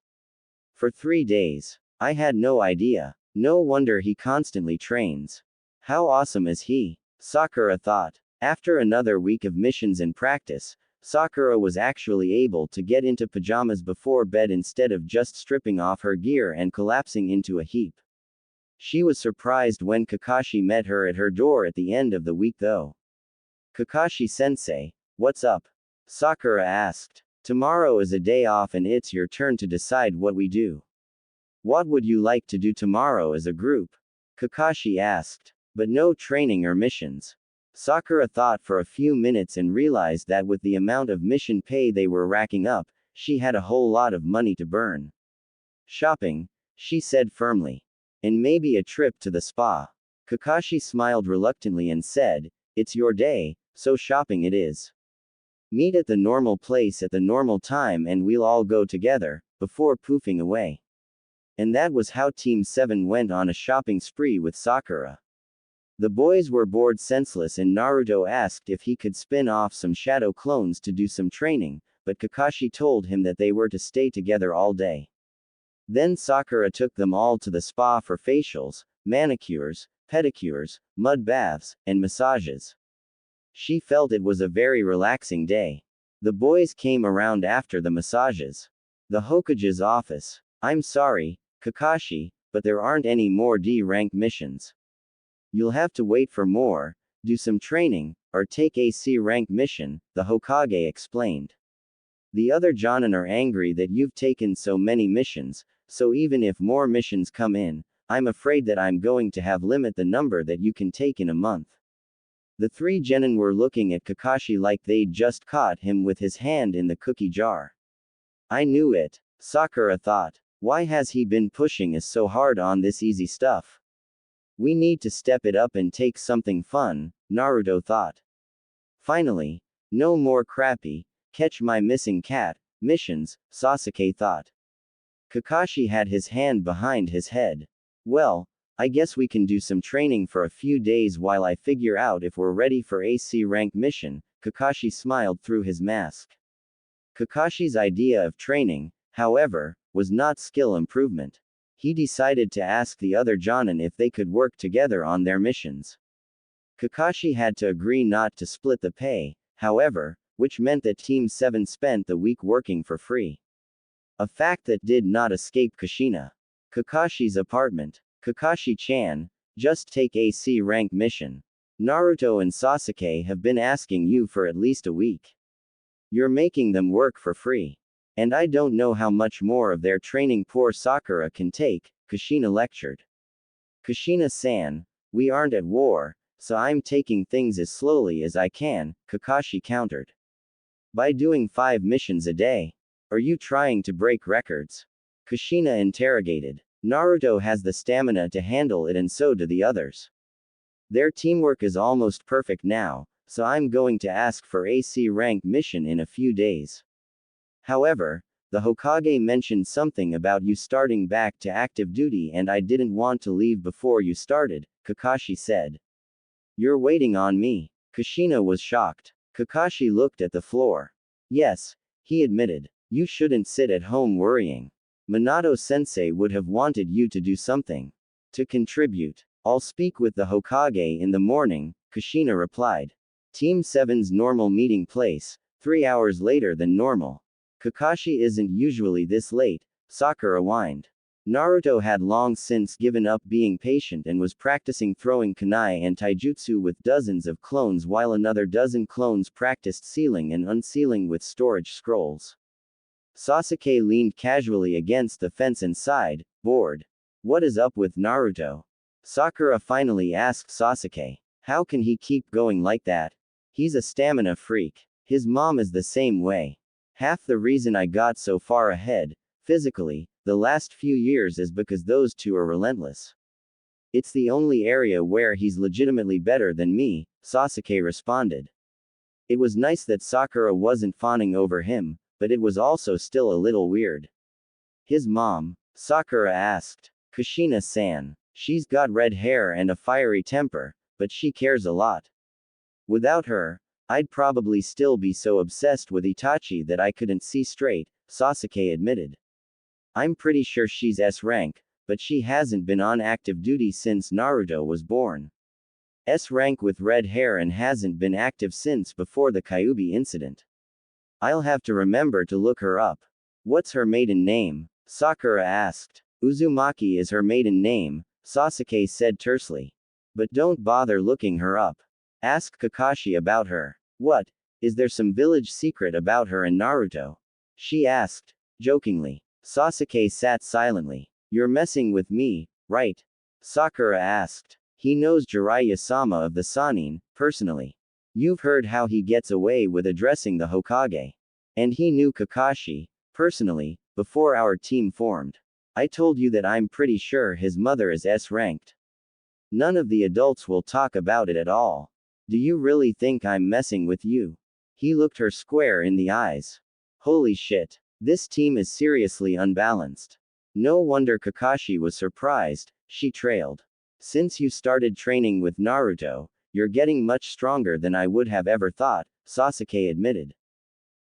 For 3 days. I had no idea. No wonder he constantly trains. How awesome is he? Sakura thought. After another week of missions and practice, Sakura was actually able to get into pajamas before bed instead of just stripping off her gear and collapsing into a heap. She was surprised when Kakashi met her at her door at the end of the week though. Kakashi-sensei, what's up? Sakura asked. Tomorrow is a day off and it's your turn to decide what we do. What would you like to do tomorrow as a group? Kakashi asked. But no training or missions. Sakura thought for a few minutes and realized that with the amount of mission pay they were racking up, she had a whole lot of money to burn. Shopping, she said firmly. And maybe a trip to the spa. Kakashi smiled reluctantly and said, It's your day, so shopping it is. Meet at the normal place at the normal time and we'll all go together, before poofing away. And that was how Team 7 went on a shopping spree with Sakura. The boys were bored senseless and Naruto asked if he could spin off some shadow clones to do some training, but Kakashi told him that they were to stay together all day. Then Sakura took them all to the spa for facials, manicures, pedicures, mud baths, and massages. She felt it was a very relaxing day. The boys came around after the massages. The Hokage's office. I'm sorry, Kakashi, but there aren't any more D-rank missions. You'll have to wait for more, do some training, or take a C-rank mission, the Hokage explained. The other Jonin are angry that you've taken so many missions, so even if more missions come in, I'm afraid that I'm going to have limit the number that you can take in a month. The three genin were looking at Kakashi like they'd just caught him with his hand in the cookie jar. I knew it, Sakura thought. Why has he been pushing us so hard on this easy stuff? We need to step it up and take something fun, Naruto thought. Finally, no more crappy, catch my missing cat, missions, Sasuke thought. Kakashi had his hand behind his head. Well, I guess we can do some training for a few days while I figure out if we're ready for a C-rank mission, Kakashi smiled through his mask. Kakashi's idea of training, however, was not skill improvement. He decided to ask the other Jonin if they could work together on their missions. Kakashi had to agree not to split the pay, however, which meant that Team 7 spent the week working for free. A fact that did not escape Kushina. Kakashi's apartment. Kakashi-chan, just take a C-rank mission. Naruto and Sasuke have been asking you for at least a week. You're making them work for free. And I don't know how much more of their training poor Sakura can take, Kushina lectured. Kushina-san, we aren't at war, so I'm taking things as slowly as I can, Kakashi countered. By doing 5 missions a day. Are you trying to break records? Kushina interrogated. Naruto has the stamina to handle it and so do the others. Their teamwork is almost perfect now, so I'm going to ask for a C-rank mission in a few days. However, the Hokage mentioned something about you starting back to active duty and I didn't want to leave before you started, Kakashi said. You're waiting on me. Kushina was shocked. Kakashi looked at the floor. Yes, he admitted. You shouldn't sit at home worrying. Minato-sensei would have wanted you to do something. To contribute. I'll speak with the Hokage in the morning, Kushina replied. Team 7's normal meeting place, 3 hours later than normal. Kakashi isn't usually this late, Sakura whined. Naruto had long since given up being patient and was practicing throwing kunai and taijutsu with dozens of clones while another dozen clones practiced sealing and unsealing with storage scrolls. Sasuke leaned casually against the fence and sighed, bored. What is up with Naruto? Sakura finally asked Sasuke. How can he keep going like that? He's a stamina freak. His mom is the same way. Half the reason I got so far ahead, physically, the last few years is because those two are relentless. It's the only area where he's legitimately better than me, Sasuke responded. It was nice that Sakura wasn't fawning over him, but it was also still a little weird. His mom? Sakura asked. Kushina-san. She's got red hair and a fiery temper, but she cares a lot. Without her, I'd probably still be so obsessed with Itachi that I couldn't see straight, Sasuke admitted. I'm pretty sure she's S rank, but she hasn't been on active duty since Naruto was born. S rank with red hair and hasn't been active since before the Kyuubi incident. I'll have to remember to look her up. What's her maiden name? Sakura asked. Uzumaki is her maiden name, Sasuke said tersely. But don't bother looking her up. Ask Kakashi about her. What? Is there some village secret about her and Naruto? She asked, jokingly. Sasuke sat silently. You're messing with me, right? Sakura asked. He knows Jiraiya-sama of the Sannin, personally. You've heard how he gets away with addressing the Hokage. And he knew Kakashi, personally, before our team formed. I told you that I'm pretty sure his mother is S-ranked. None of the adults will talk about it at all. Do you really think I'm messing with you? He looked her square in the eyes. Holy shit. This team is seriously unbalanced. No wonder Kakashi was surprised, she trailed. Since you started training with Naruto, you're getting much stronger than I would have ever thought, Sasuke admitted.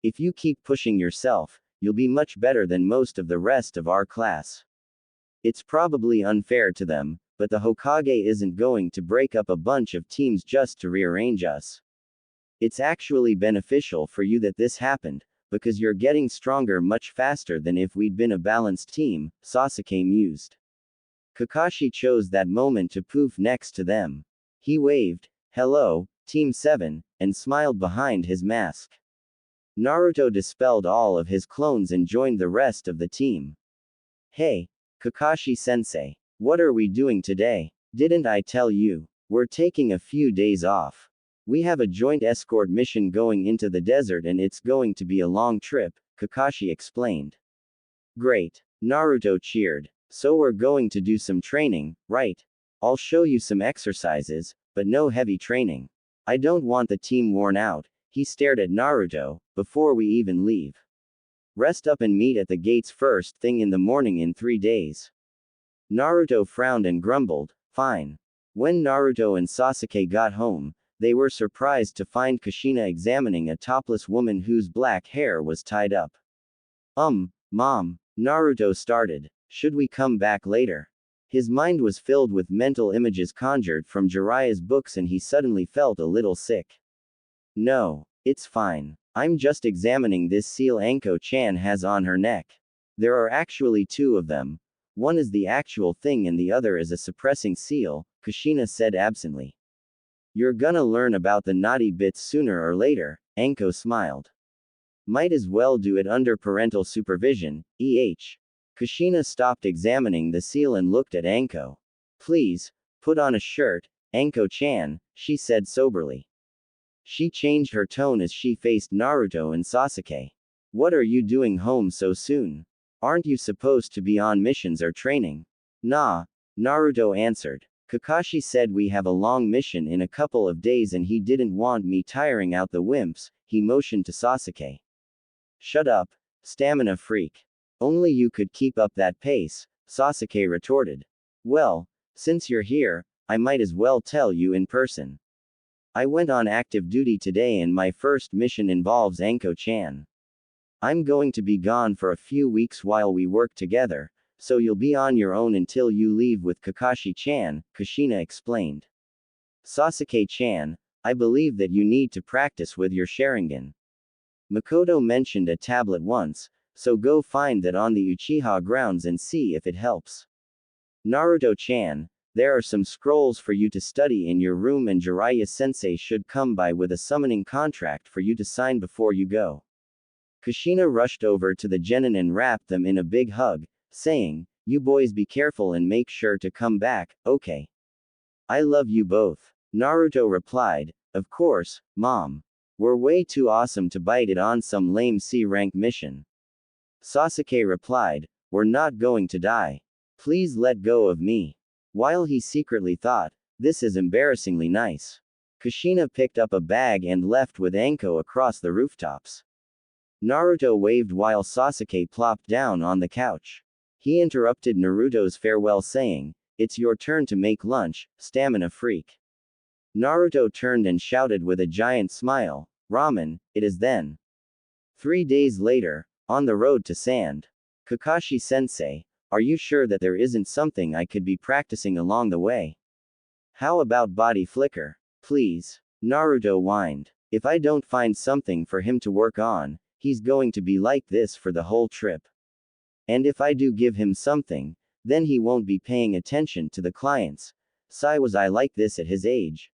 If you keep pushing yourself, you'll be much better than most of the rest of our class. It's probably unfair to them, but the Hokage isn't going to break up a bunch of teams just to rearrange us. It's actually beneficial for you that this happened, because you're getting stronger much faster than if we'd been a balanced team, Sasuke mused. Kakashi chose that moment to poof next to them. He waved, "Hello, Team 7, and smiled behind his mask. Naruto dispelled all of his clones and joined the rest of the team. Hey, Kakashi-sensei, what are we doing today? Didn't I tell you? We're taking a few days off. We have a joint escort mission going into the desert and it's going to be a long trip, Kakashi explained. Great. Naruto cheered. So we're going to do some training, right? I'll show you some exercises, but no heavy training. I don't want the team worn out, he stared at Naruto, before we even leave. Rest up and meet at the gates first thing in the morning in 3 days. Naruto frowned and grumbled, fine. When Naruto and Sasuke got home, they were surprised to find Kushina examining a topless woman whose black hair was tied up. Mom, Naruto started. Should we come back later? His mind was filled with mental images conjured from Jiraiya's books and he suddenly felt a little sick. No, it's fine. I'm just examining this seal Anko-chan has on her neck. There are actually 2 of them. One is the actual thing and the other is a suppressing seal, Kushina said absently. You're gonna learn about the naughty bits sooner or later, Anko smiled. Might as well do it under parental supervision, Kushina stopped examining the seal and looked at Anko. Please, put on a shirt, Anko-chan, she said soberly. She changed her tone as she faced Naruto and Sasuke. What are you doing home so soon? Aren't you supposed to be on missions or training? Nah, Naruto answered. Kakashi said we have a long mission in a couple of days and he didn't want me tiring out the wimps, he motioned to Sasuke. Shut up, stamina freak. Only you could keep up that pace, Sasuke retorted. Well, since you're here, I might as well tell you in person. I went on active duty today and my first mission involves Anko-chan. I'm going to be gone for a few weeks while we work together, so you'll be on your own until you leave with Kakashi-chan, Kushina explained. Sasuke-chan, I believe that you need to practice with your Sharingan. Makoto mentioned a tablet once, so go find that on the Uchiha grounds and see if it helps. Naruto-chan, there are some scrolls for you to study in your room and Jiraiya-sensei should come by with a summoning contract for you to sign before you go. Kushina rushed over to the genin and wrapped them in a big hug, saying, you boys be careful and make sure to come back, okay? I love you both. Naruto replied, of course, Mom. We're way too awesome to bite it on some lame C-rank mission. Sasuke replied, we're not going to die. Please let go of me. While he secretly thought, this is embarrassingly nice. Kushina picked up a bag and left with Anko across the rooftops. Naruto waved while Sasuke plopped down on the couch. He interrupted Naruto's farewell saying, it's your turn to make lunch, stamina freak. Naruto turned and shouted with a giant smile, ramen, it is then. 3 days later, on the road to Sand. Kakashi-sensei, are you sure that there isn't something I could be practicing along the way? How about body flicker? Please. Naruto whined. If I don't find something for him to work on, he's going to be like this for the whole trip. And if I do give him something, then he won't be paying attention to the clients. Why was I like this at his age?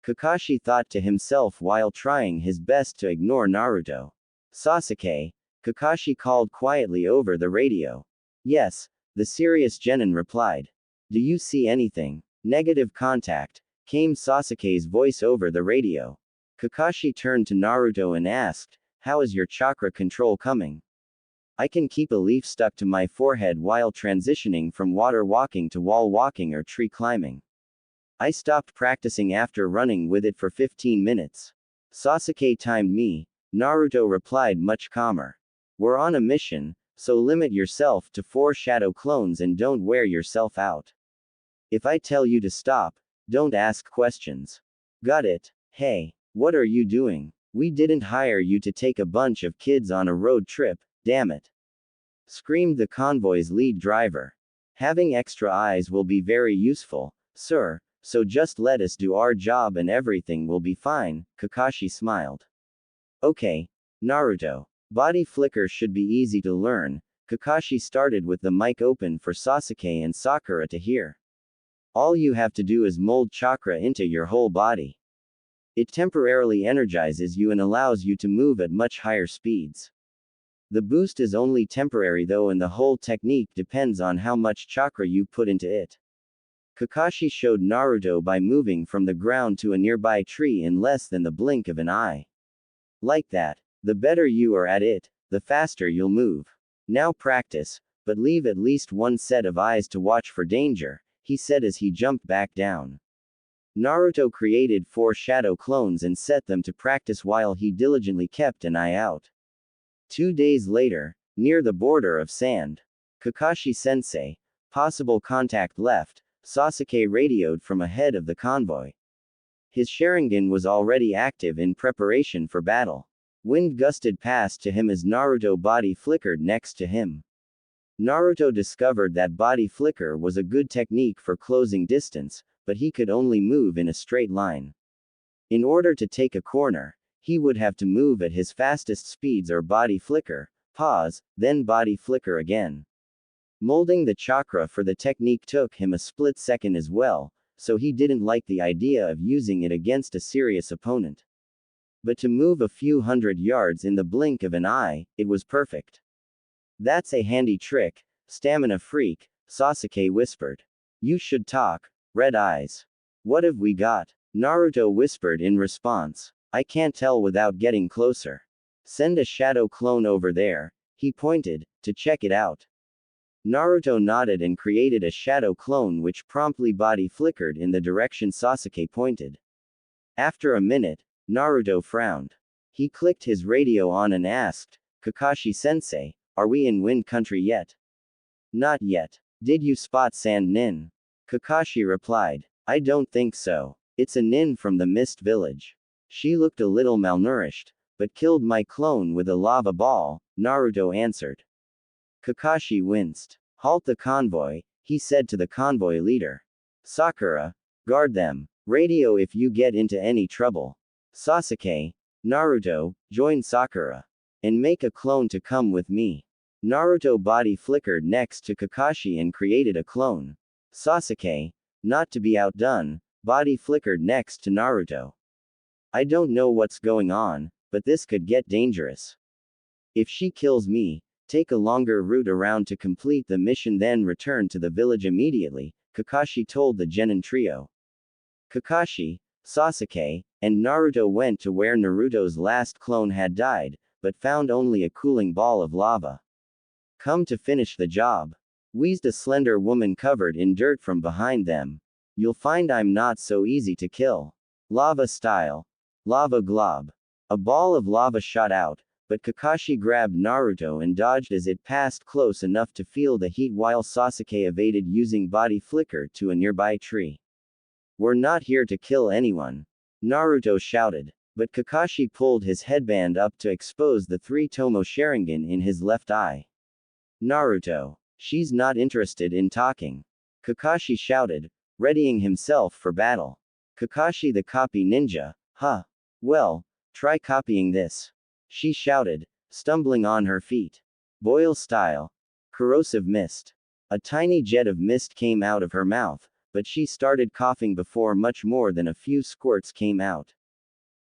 Kakashi thought to himself while trying his best to ignore Naruto. Sasuke, Kakashi called quietly over the radio. Yes, the serious genin replied. Do you see anything? Negative contact, came Sasuke's voice over the radio. Kakashi turned to Naruto and asked, how is your chakra control coming? I can keep a leaf stuck to my forehead while transitioning from water walking to wall walking or tree climbing. I stopped practicing after running with it for 15 minutes. Sasuke timed me, Naruto replied much calmer. We're on a mission, so limit yourself to 4 shadow clones and don't wear yourself out. If I tell you to stop, don't ask questions. Got it? Hey, what are you doing? We didn't hire you to take a bunch of kids on a road trip, damn it. Screamed the convoy's lead driver. Having extra eyes will be very useful, sir, so just let us do our job and everything will be fine, Kakashi smiled. Okay, Naruto. Body flicker should be easy to learn. Kakashi started with the mic open for Sasuke and Sakura to hear. All you have to do is mold chakra into your whole body. It temporarily energizes you and allows you to move at much higher speeds. The boost is only temporary though, and the whole technique depends on how much chakra you put into it. Kakashi showed Naruto by moving from the ground to a nearby tree in less than the blink of an eye. Like that. The better you are at it, the faster you'll move. Now practice, but leave at least one set of eyes to watch for danger, he said as he jumped back down. Naruto created 4 shadow clones and set them to practice while he diligently kept an eye out. 2 days later, near the border of sand. Kakashi-sensei, possible contact left, Sasuke radioed from ahead of the convoy. His Sharingan was already active in preparation for battle. Wind gusted past to him as Naruto body flickered next to him. Naruto discovered that body flicker was a good technique for closing distance, but he could only move in a straight line. In order to take a corner, he would have to move at his fastest speeds or body flicker, pause, then body flicker again. Molding the chakra for the technique took him a split second as well, so he didn't like the idea of using it against a serious opponent. But to move a few hundred yards in the blink of an eye, it was perfect. That's a handy trick, stamina freak, Sasuke whispered. You should talk, red eyes. What have we got? Naruto whispered in response. I can't tell without getting closer. Send a shadow clone over there, he pointed, to check it out. Naruto nodded and created a shadow clone which promptly body flickered in the direction Sasuke pointed. After a minute, Naruto frowned. He clicked his radio on and asked, Kakashi-sensei, are we in Wind Country yet? Not yet. Did you spot Sand Nin? Kakashi replied. I don't think so. It's a nin from the Mist Village. She looked a little malnourished, but killed my clone with a lava ball, Naruto answered. Kakashi winced. Halt the convoy, he said to the convoy leader. Sakura, guard them. Radio if you get into any trouble. Sasuke, Naruto, join Sakura. And make a clone to come with me. Naruto body flickered next to Kakashi and created a clone. Sasuke, not to be outdone, body flickered next to Naruto. I don't know what's going on, but this could get dangerous. If she kills me, take a longer route around to complete the mission, then return to the village immediately, Kakashi told the Genin trio. Kakashi, Sasuke, and Naruto went to where Naruto's last clone had died, but found only a cooling ball of lava. Come to finish the job, wheezed a slender woman covered in dirt from behind them. You'll find I'm not so easy to kill. Lava style. Lava glob. A ball of lava shot out, but Kakashi grabbed Naruto and dodged as it passed close enough to feel the heat while Sasuke evaded using body flicker to a nearby tree. We're not here to kill anyone, Naruto shouted, but Kakashi pulled his headband up to expose the 3-tomo Sharingan in his left eye. Naruto, she's not interested in talking. Kakashi shouted, readying himself for battle. Kakashi the copy ninja, huh? Well, try copying this. She shouted, stumbling on her feet. Boil style. Corrosive mist. A tiny jet of mist came out of her mouth, but she started coughing before much more than a few squirts came out.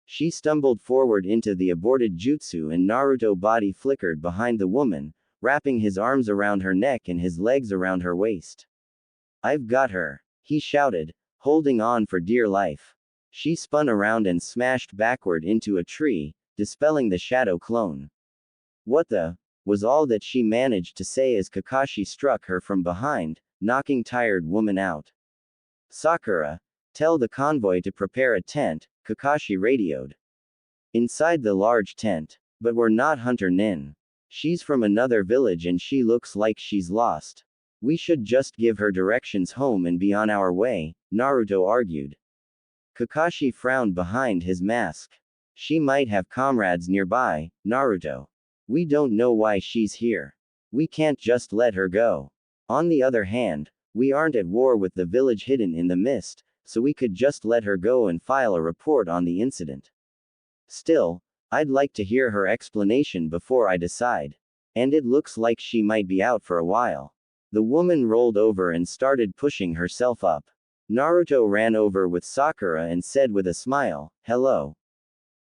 She stumbled forward into the aborted jutsu and Naruto body flickered behind the woman, wrapping his arms around her neck and his legs around her waist. I've got her, he shouted, holding on for dear life. She spun around and smashed backward into a tree, dispelling the shadow clone. What the? Was all that she managed to say as Kakashi struck her from behind, knocking tired woman out. Sakura, Tell the convoy to prepare a tent, Kakashi radioed. Inside the large tent. But we're not Hunter Nin. She's from another village and she looks like she's lost. We should just give her directions home and be on our way, Naruto argued. Kakashi frowned behind his mask. She might have comrades nearby, Naruto. We don't know why she's here. We can't just let her go. On the other hand, we aren't at war with the village hidden in the mist, so we could just let her go and file a report on the incident. Still, I'd like to hear her explanation before I decide. And it looks like she might be out for a while. The woman rolled over and started pushing herself up. Naruto ran over with Sakura and said with a smile, "Hello.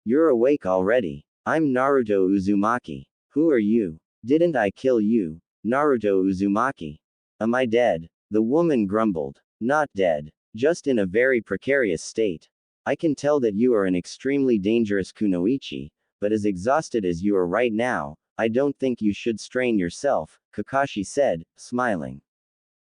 You're awake already. I'm Naruto Uzumaki. Who are you? Didn't I kill you, Naruto Uzumaki? Am I dead?" The woman grumbled. "Not dead. Just in a very precarious state. I can tell that you are an extremely dangerous kunoichi, but as exhausted as you are right now, I don't think you should strain yourself," Kakashi said, smiling.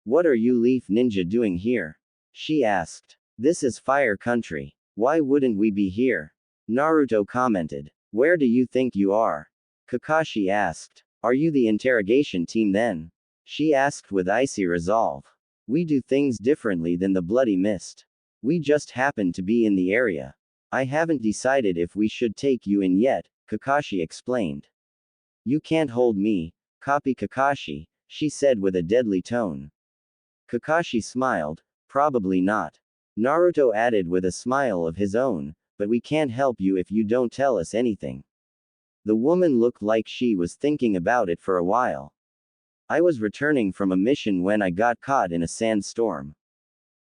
"What are you Leaf Ninja doing here?" she asked. "This is Fire Country. Why wouldn't we be here?" Naruto commented. "Where do you think you are?" Kakashi asked. "Are you the interrogation team then?" she asked with icy resolve. "We do things differently than the Bloody Mist. We just happen to be in the area. I haven't decided if we should take you in yet," Kakashi explained. "You can't hold me, copy Kakashi," she said with a deadly tone. Kakashi smiled. "Probably not." Naruto added with a smile of his own, "But we can't help you if you don't tell us anything." The woman looked like she was thinking about it for a while. "I was returning from a mission when I got caught in a sandstorm.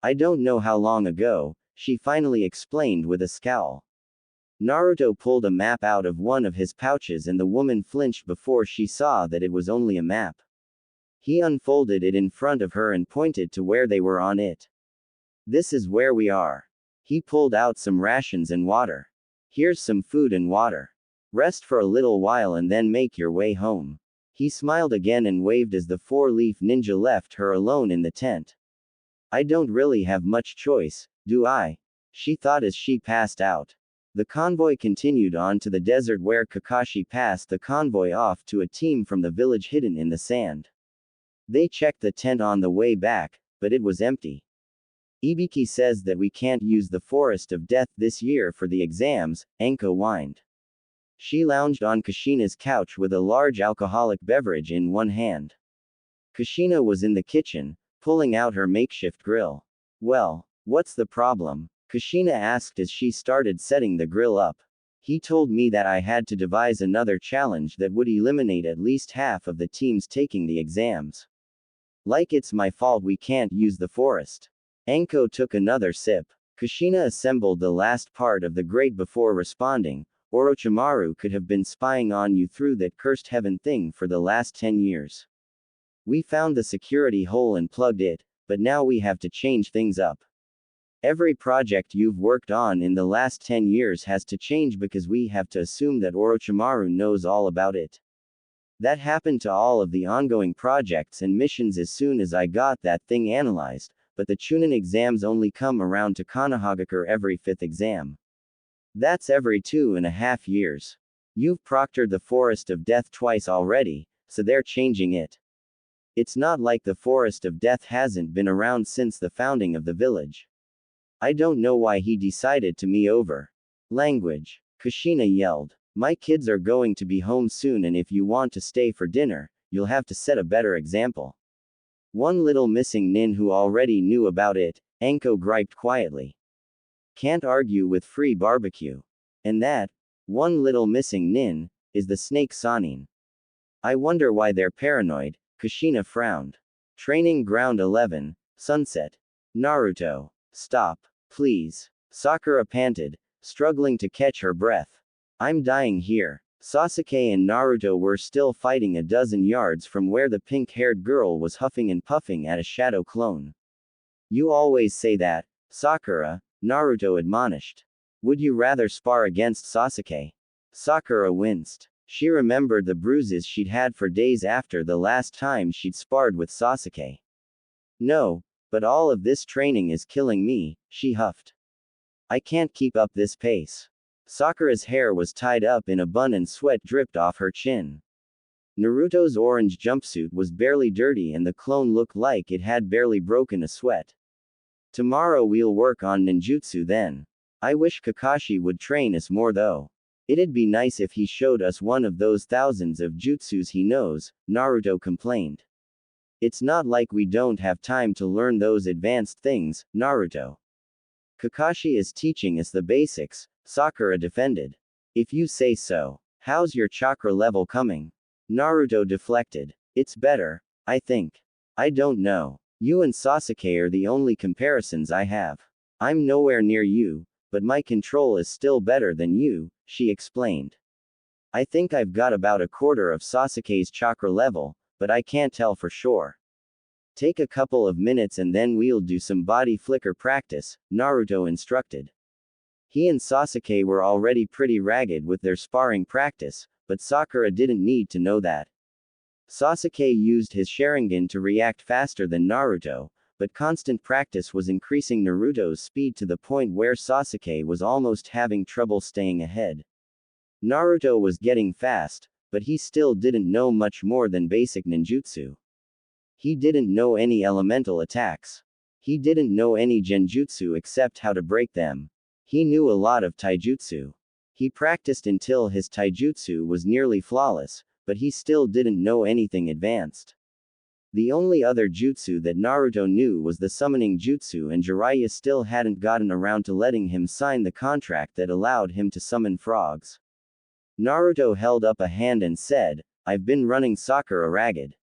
I don't know how long ago," she finally explained with a scowl. Naruto pulled a map out of one of his pouches and the woman flinched before she saw that it was only a map. He unfolded it in front of her and pointed to where they were on it. "This is where we are." He pulled out some rations and water. "Here's some food and water. Rest for a little while and then make your way home." He smiled again and waved as the four-leaf ninja left her alone in the tent. "I don't really have much choice, do I?" she thought as she passed out. The convoy continued on to the desert where Kakashi passed the convoy off to a team from the village hidden in the sand. They checked the tent on the way back, but it was empty. "Ibiki says that we can't use the Forest of Death this year for the exams," Anko whined. She lounged on Kushina's couch with a large alcoholic beverage in one hand. Kushina was in the kitchen, pulling out her makeshift grill. "Well, what's the problem?" Kushina asked as she started setting the grill up. "He told me that I had to devise another challenge that would eliminate at least half of the teams taking the exams. Like it's my fault we can't use the forest." Anko took another sip. Kushina assembled the last part of the grate before responding. "Orochimaru could have been spying on you through that cursed heaven thing for the last 10 years. We found the security hole and plugged it, but now we have to change things up. Every project you've worked on in the last 10 years has to change because we have to assume that Orochimaru knows all about it. That happened to all of the ongoing projects and missions as soon as I got that thing analyzed, but the Chunin exams only come around to Konohagakure every 5th exam. That's every 2.5 years. You've proctored the Forest of Death twice already, so they're changing it. It's not like the Forest of Death hasn't been around since the founding of the village. I don't know why he decided to me over language," Kushina yelled. "My kids are going to be home soon and if you want to stay for dinner, you'll have to set a better example." "One little missing nin who already knew about it," Anko griped quietly. "Can't argue with free barbecue. And that one little missing nin is the snake Sanin. I wonder why they're paranoid." Kushina frowned. Training Ground 11, Sunset. "Naruto. Stop. Please." Sakura panted, struggling to catch her breath. "I'm dying here." Sasuke and Naruto were still fighting a dozen yards from where the pink-haired girl was huffing and puffing at a shadow clone. "You always say that, Sakura," Naruto admonished. "Would you rather spar against Sasuke?" Sakura winced. She remembered the bruises she'd had for days after the last time she'd sparred with Sasuke. "No, But all of this training is killing me, she huffed. I can't keep up this pace. Sakura's hair was tied up in a bun and sweat dripped off her chin. Naruto's orange jumpsuit was barely dirty and the clone looked like it had barely broken a sweat. Tomorrow we'll work on ninjutsu then. I wish Kakashi would train us more though. It'd be nice if he showed us one of those thousands of jutsus he knows, Naruto complained. It's not like we don't have time to learn those advanced things, Naruto. Kakashi is teaching us the basics, Sakura defended. If you say so. How's your chakra level coming? Naruto deflected. It's better, I think. I don't know. You and Sasuke are the only comparisons I have. I'm nowhere near you, but my control is still better than you, she explained. I think I've got about a quarter of Sasuke's chakra level, but I can't tell for sure. Take a couple of minutes and then we'll do some body flicker practice, Naruto instructed. He and Sasuke were already pretty ragged with their sparring practice, but Sakura didn't need to know that. Sasuke used his Sharingan to react faster than Naruto, but constant practice was increasing Naruto's speed to the point where Sasuke was almost having trouble staying ahead. Naruto was getting fast, but he still didn't know much more than basic ninjutsu. He didn't know any elemental attacks. He didn't know any genjutsu except how to break them. He knew a lot of taijutsu. He practiced until his taijutsu was nearly flawless, but he still didn't know anything advanced. The only other jutsu that Naruto knew was the summoning jutsu, and Jiraiya still hadn't gotten around to letting him sign the contract that allowed him to summon frogs. Naruto held up a hand and said, I've been running Sakura ragged.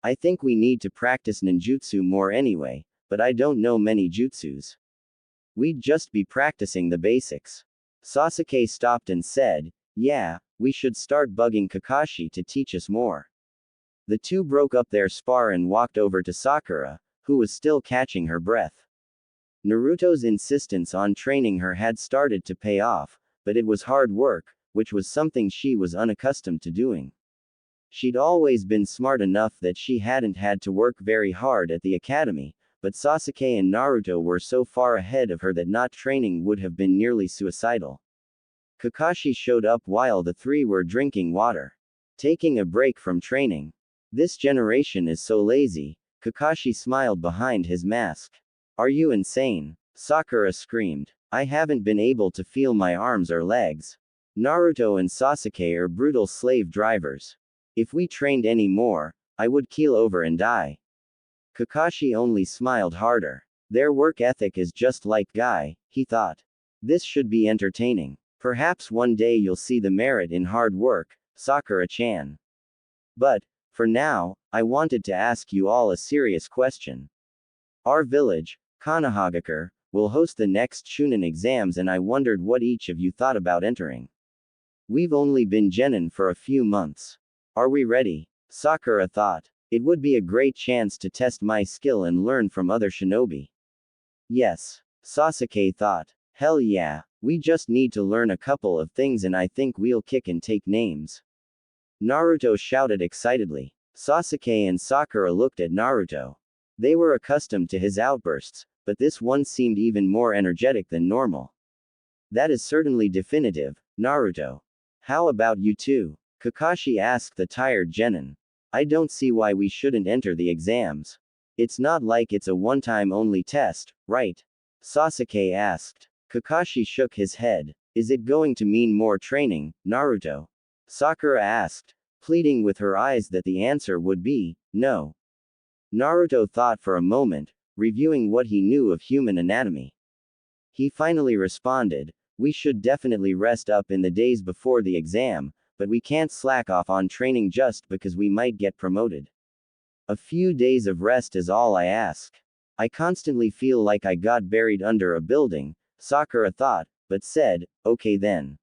I think we need to practice ninjutsu more anyway, but I don't know many jutsus. We'd just be practicing the basics. Sasuke stopped and said, yeah, we should start bugging Kakashi to teach us more. The two broke up their spar and walked over to Sakura, who was still catching her breath. Naruto's insistence on training her had started to pay off, but it was hard work, which was something she was unaccustomed to doing. She'd always been smart enough that she hadn't had to work very hard at the academy, but Sasuke and Naruto were so far ahead of her that not training would have been nearly suicidal. Kakashi showed up while the three were drinking water. Taking a break from training. This generation is so lazy, Kakashi smiled behind his mask. Are you insane? Sakura screamed. I haven't been able to feel my arms or legs. Naruto and Sasuke are brutal slave drivers. If we trained any more, I would keel over and die. Kakashi only smiled harder. Their work ethic is just like Guy, he thought. This should be entertaining. Perhaps one day you'll see the merit in hard work, Sakura-chan. But, for now, I wanted to ask you all a serious question. Our village, Konohagakure, will host the next Chunin exams and I wondered what each of you thought about entering. We've only been genin for a few months. Are we ready? Sakura thought. It would be a great chance to test my skill and learn from other shinobi. Yes. Sasuke thought. Hell yeah, we just need to learn a couple of things and I think we'll kick and take names. Naruto shouted excitedly. Sasuke and Sakura looked at Naruto. They were accustomed to his outbursts, but this one seemed even more energetic than normal. That is certainly definitive, Naruto. How about you two? Kakashi asked the tired genin. I don't see why we shouldn't enter the exams. It's not like it's a one-time only test, right? Sasuke asked. Kakashi shook his head. Is it going to mean more training, Naruto? Sakura asked, pleading with her eyes that the answer would be, no. Naruto thought for a moment, reviewing what he knew of human anatomy. He finally responded, we should definitely rest up in the days before the exam, but we can't slack off on training just because we might get promoted. A few days of rest is all I ask. I constantly feel like I got buried under a building, Sakura thought, but said, okay then.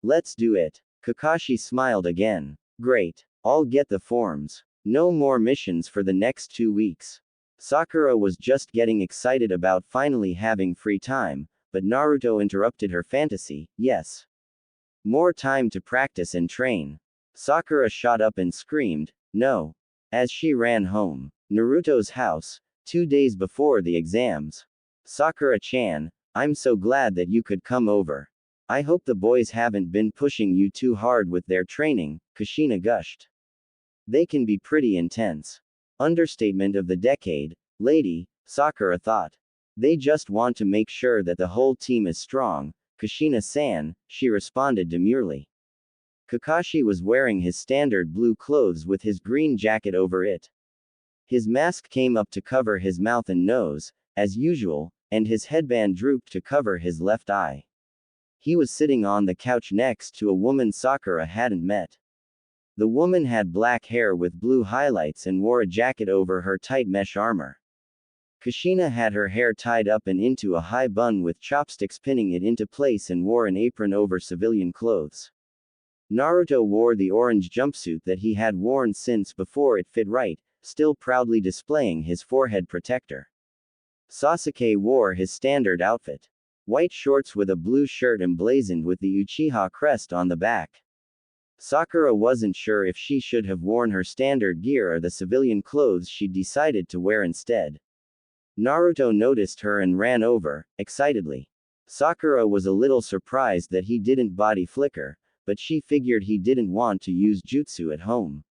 Let's do it. Kakashi smiled again. Great. I'll get the forms. No more missions for the next 2 weeks. Sakura was just getting excited about finally having free time, but Naruto interrupted her fantasy. Yes. More time to practice and train. Sakura shot up and screamed, no. As she ran home. Naruto's house. 2 days before the exams. Sakura-chan, I'm so glad that you could come over. I hope the boys haven't been pushing you too hard with their training, Kushina gushed. They can be pretty intense. Understatement of the decade, lady, Sakura thought. They just want to make sure that the whole team is strong, Kushina-san, she responded demurely. Kakashi was wearing his standard blue clothes with his green jacket over it. His mask came up to cover his mouth and nose, as usual, and his headband drooped to cover his left eye. He was sitting on the couch next to a woman Sakura hadn't met. The woman had black hair with blue highlights and wore a jacket over her tight mesh armor. Kushina had her hair tied up and into a high bun with chopsticks pinning it into place and wore an apron over civilian clothes. Naruto wore the orange jumpsuit that he had worn since before it fit right, still proudly displaying his forehead protector. Sasuke wore his standard outfit. White shorts with a blue shirt emblazoned with the Uchiha crest on the back. Sakura wasn't sure if she should have worn her standard gear or the civilian clothes she'd decided to wear instead. Naruto noticed her and ran over, excitedly. Sakura was a little surprised that he didn't body flicker, but she figured he didn't want to use jutsu at home.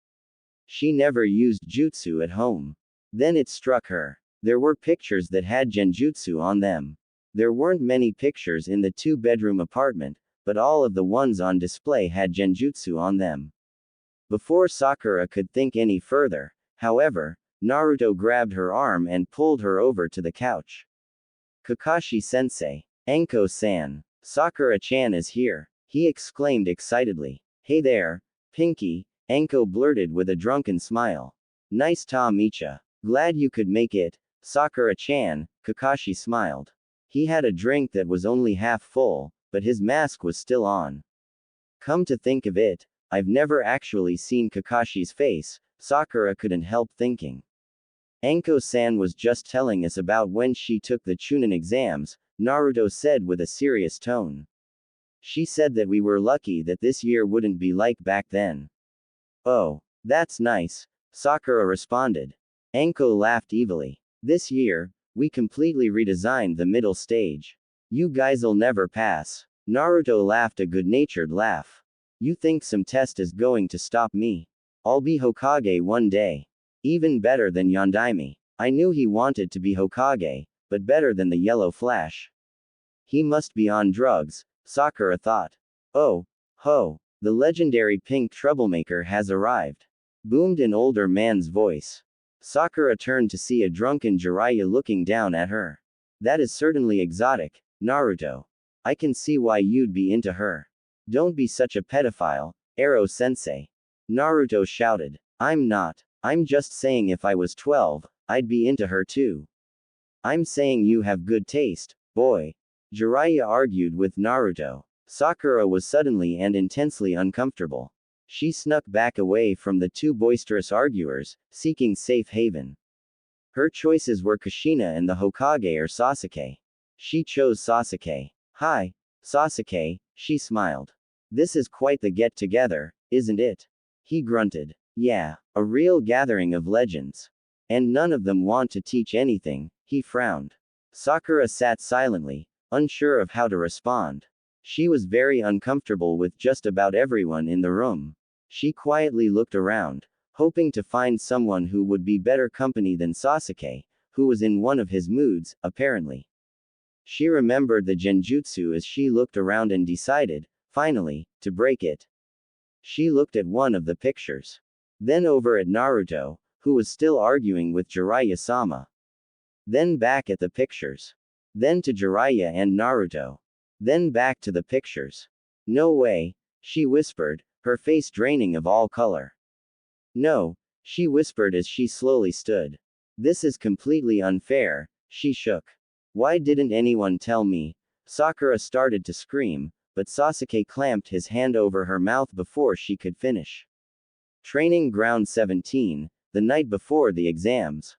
She never used jutsu at home. Then it struck her. There were pictures that had genjutsu on them. There weren't many pictures in the two-bedroom apartment, but all of the ones on display had genjutsu on them. Before Sakura could think any further, however, Naruto grabbed her arm and pulled her over to the couch. Kakashi-sensei. Anko-san. Sakura-chan is here, he exclaimed excitedly. Hey there, Pinky, Anko blurted with a drunken smile. Nice ta mecha. Glad you could make it, Sakura-chan, Kakashi smiled. He had a drink that was only half full, but his mask was still on. Come to think of it, I've never actually seen Kakashi's face, Sakura couldn't help thinking. Anko-san was just telling us about when she took the Chunin exams, Naruto said with a serious tone. She said that we were lucky that this year wouldn't be like back then. Oh, that's nice, Sakura responded. Anko laughed evilly. This year, we completely redesigned the middle stage. You guys'll never pass. Naruto laughed a good-natured laugh. You think some test is going to stop me? I'll be Hokage one day. Even better than Yondaime. I knew he wanted to be Hokage, but better than the Yellow Flash. He must be on drugs, Sakura thought. Oh, ho, the legendary pink troublemaker has arrived. Boomed an older man's voice. Sakura turned to see a drunken Jiraiya looking down at her. That is certainly exotic, Naruto. I can see why you'd be into her. Don't be such a pedophile, Ero-sensei. Naruto shouted. I'm not. I'm just saying if I was 12, I'd be into her too. I'm saying you have good taste, boy. Jiraiya argued with Naruto. Sakura was suddenly and intensely uncomfortable. She snuck back away from the two boisterous arguers, seeking safe haven. Her choices were Kushina and the Hokage or Sasuke. She chose Sasuke. Hi, Sasuke, she smiled. This is quite the get-together, isn't it? He grunted. Yeah, a real gathering of legends. And none of them want to teach anything, he frowned. Sakura sat silently, unsure of how to respond. She was very uncomfortable with just about everyone in the room. She quietly looked around, hoping to find someone who would be better company than Sasuke, who was in one of his moods, apparently. She remembered the genjutsu as she looked around and decided, finally, to break it. She looked at one of the pictures. Then over at Naruto, who was still arguing with Jiraiya-sama. Then back at the pictures. Then to Jiraiya and Naruto. Then back to the pictures. No way, she whispered, her face draining of all color. No, she whispered as she slowly stood. This is completely unfair, she shook. Why didn't anyone tell me? Sakura started to scream, but Sasuke clamped his hand over her mouth before she could finish. Training Ground 17, the night before the exams.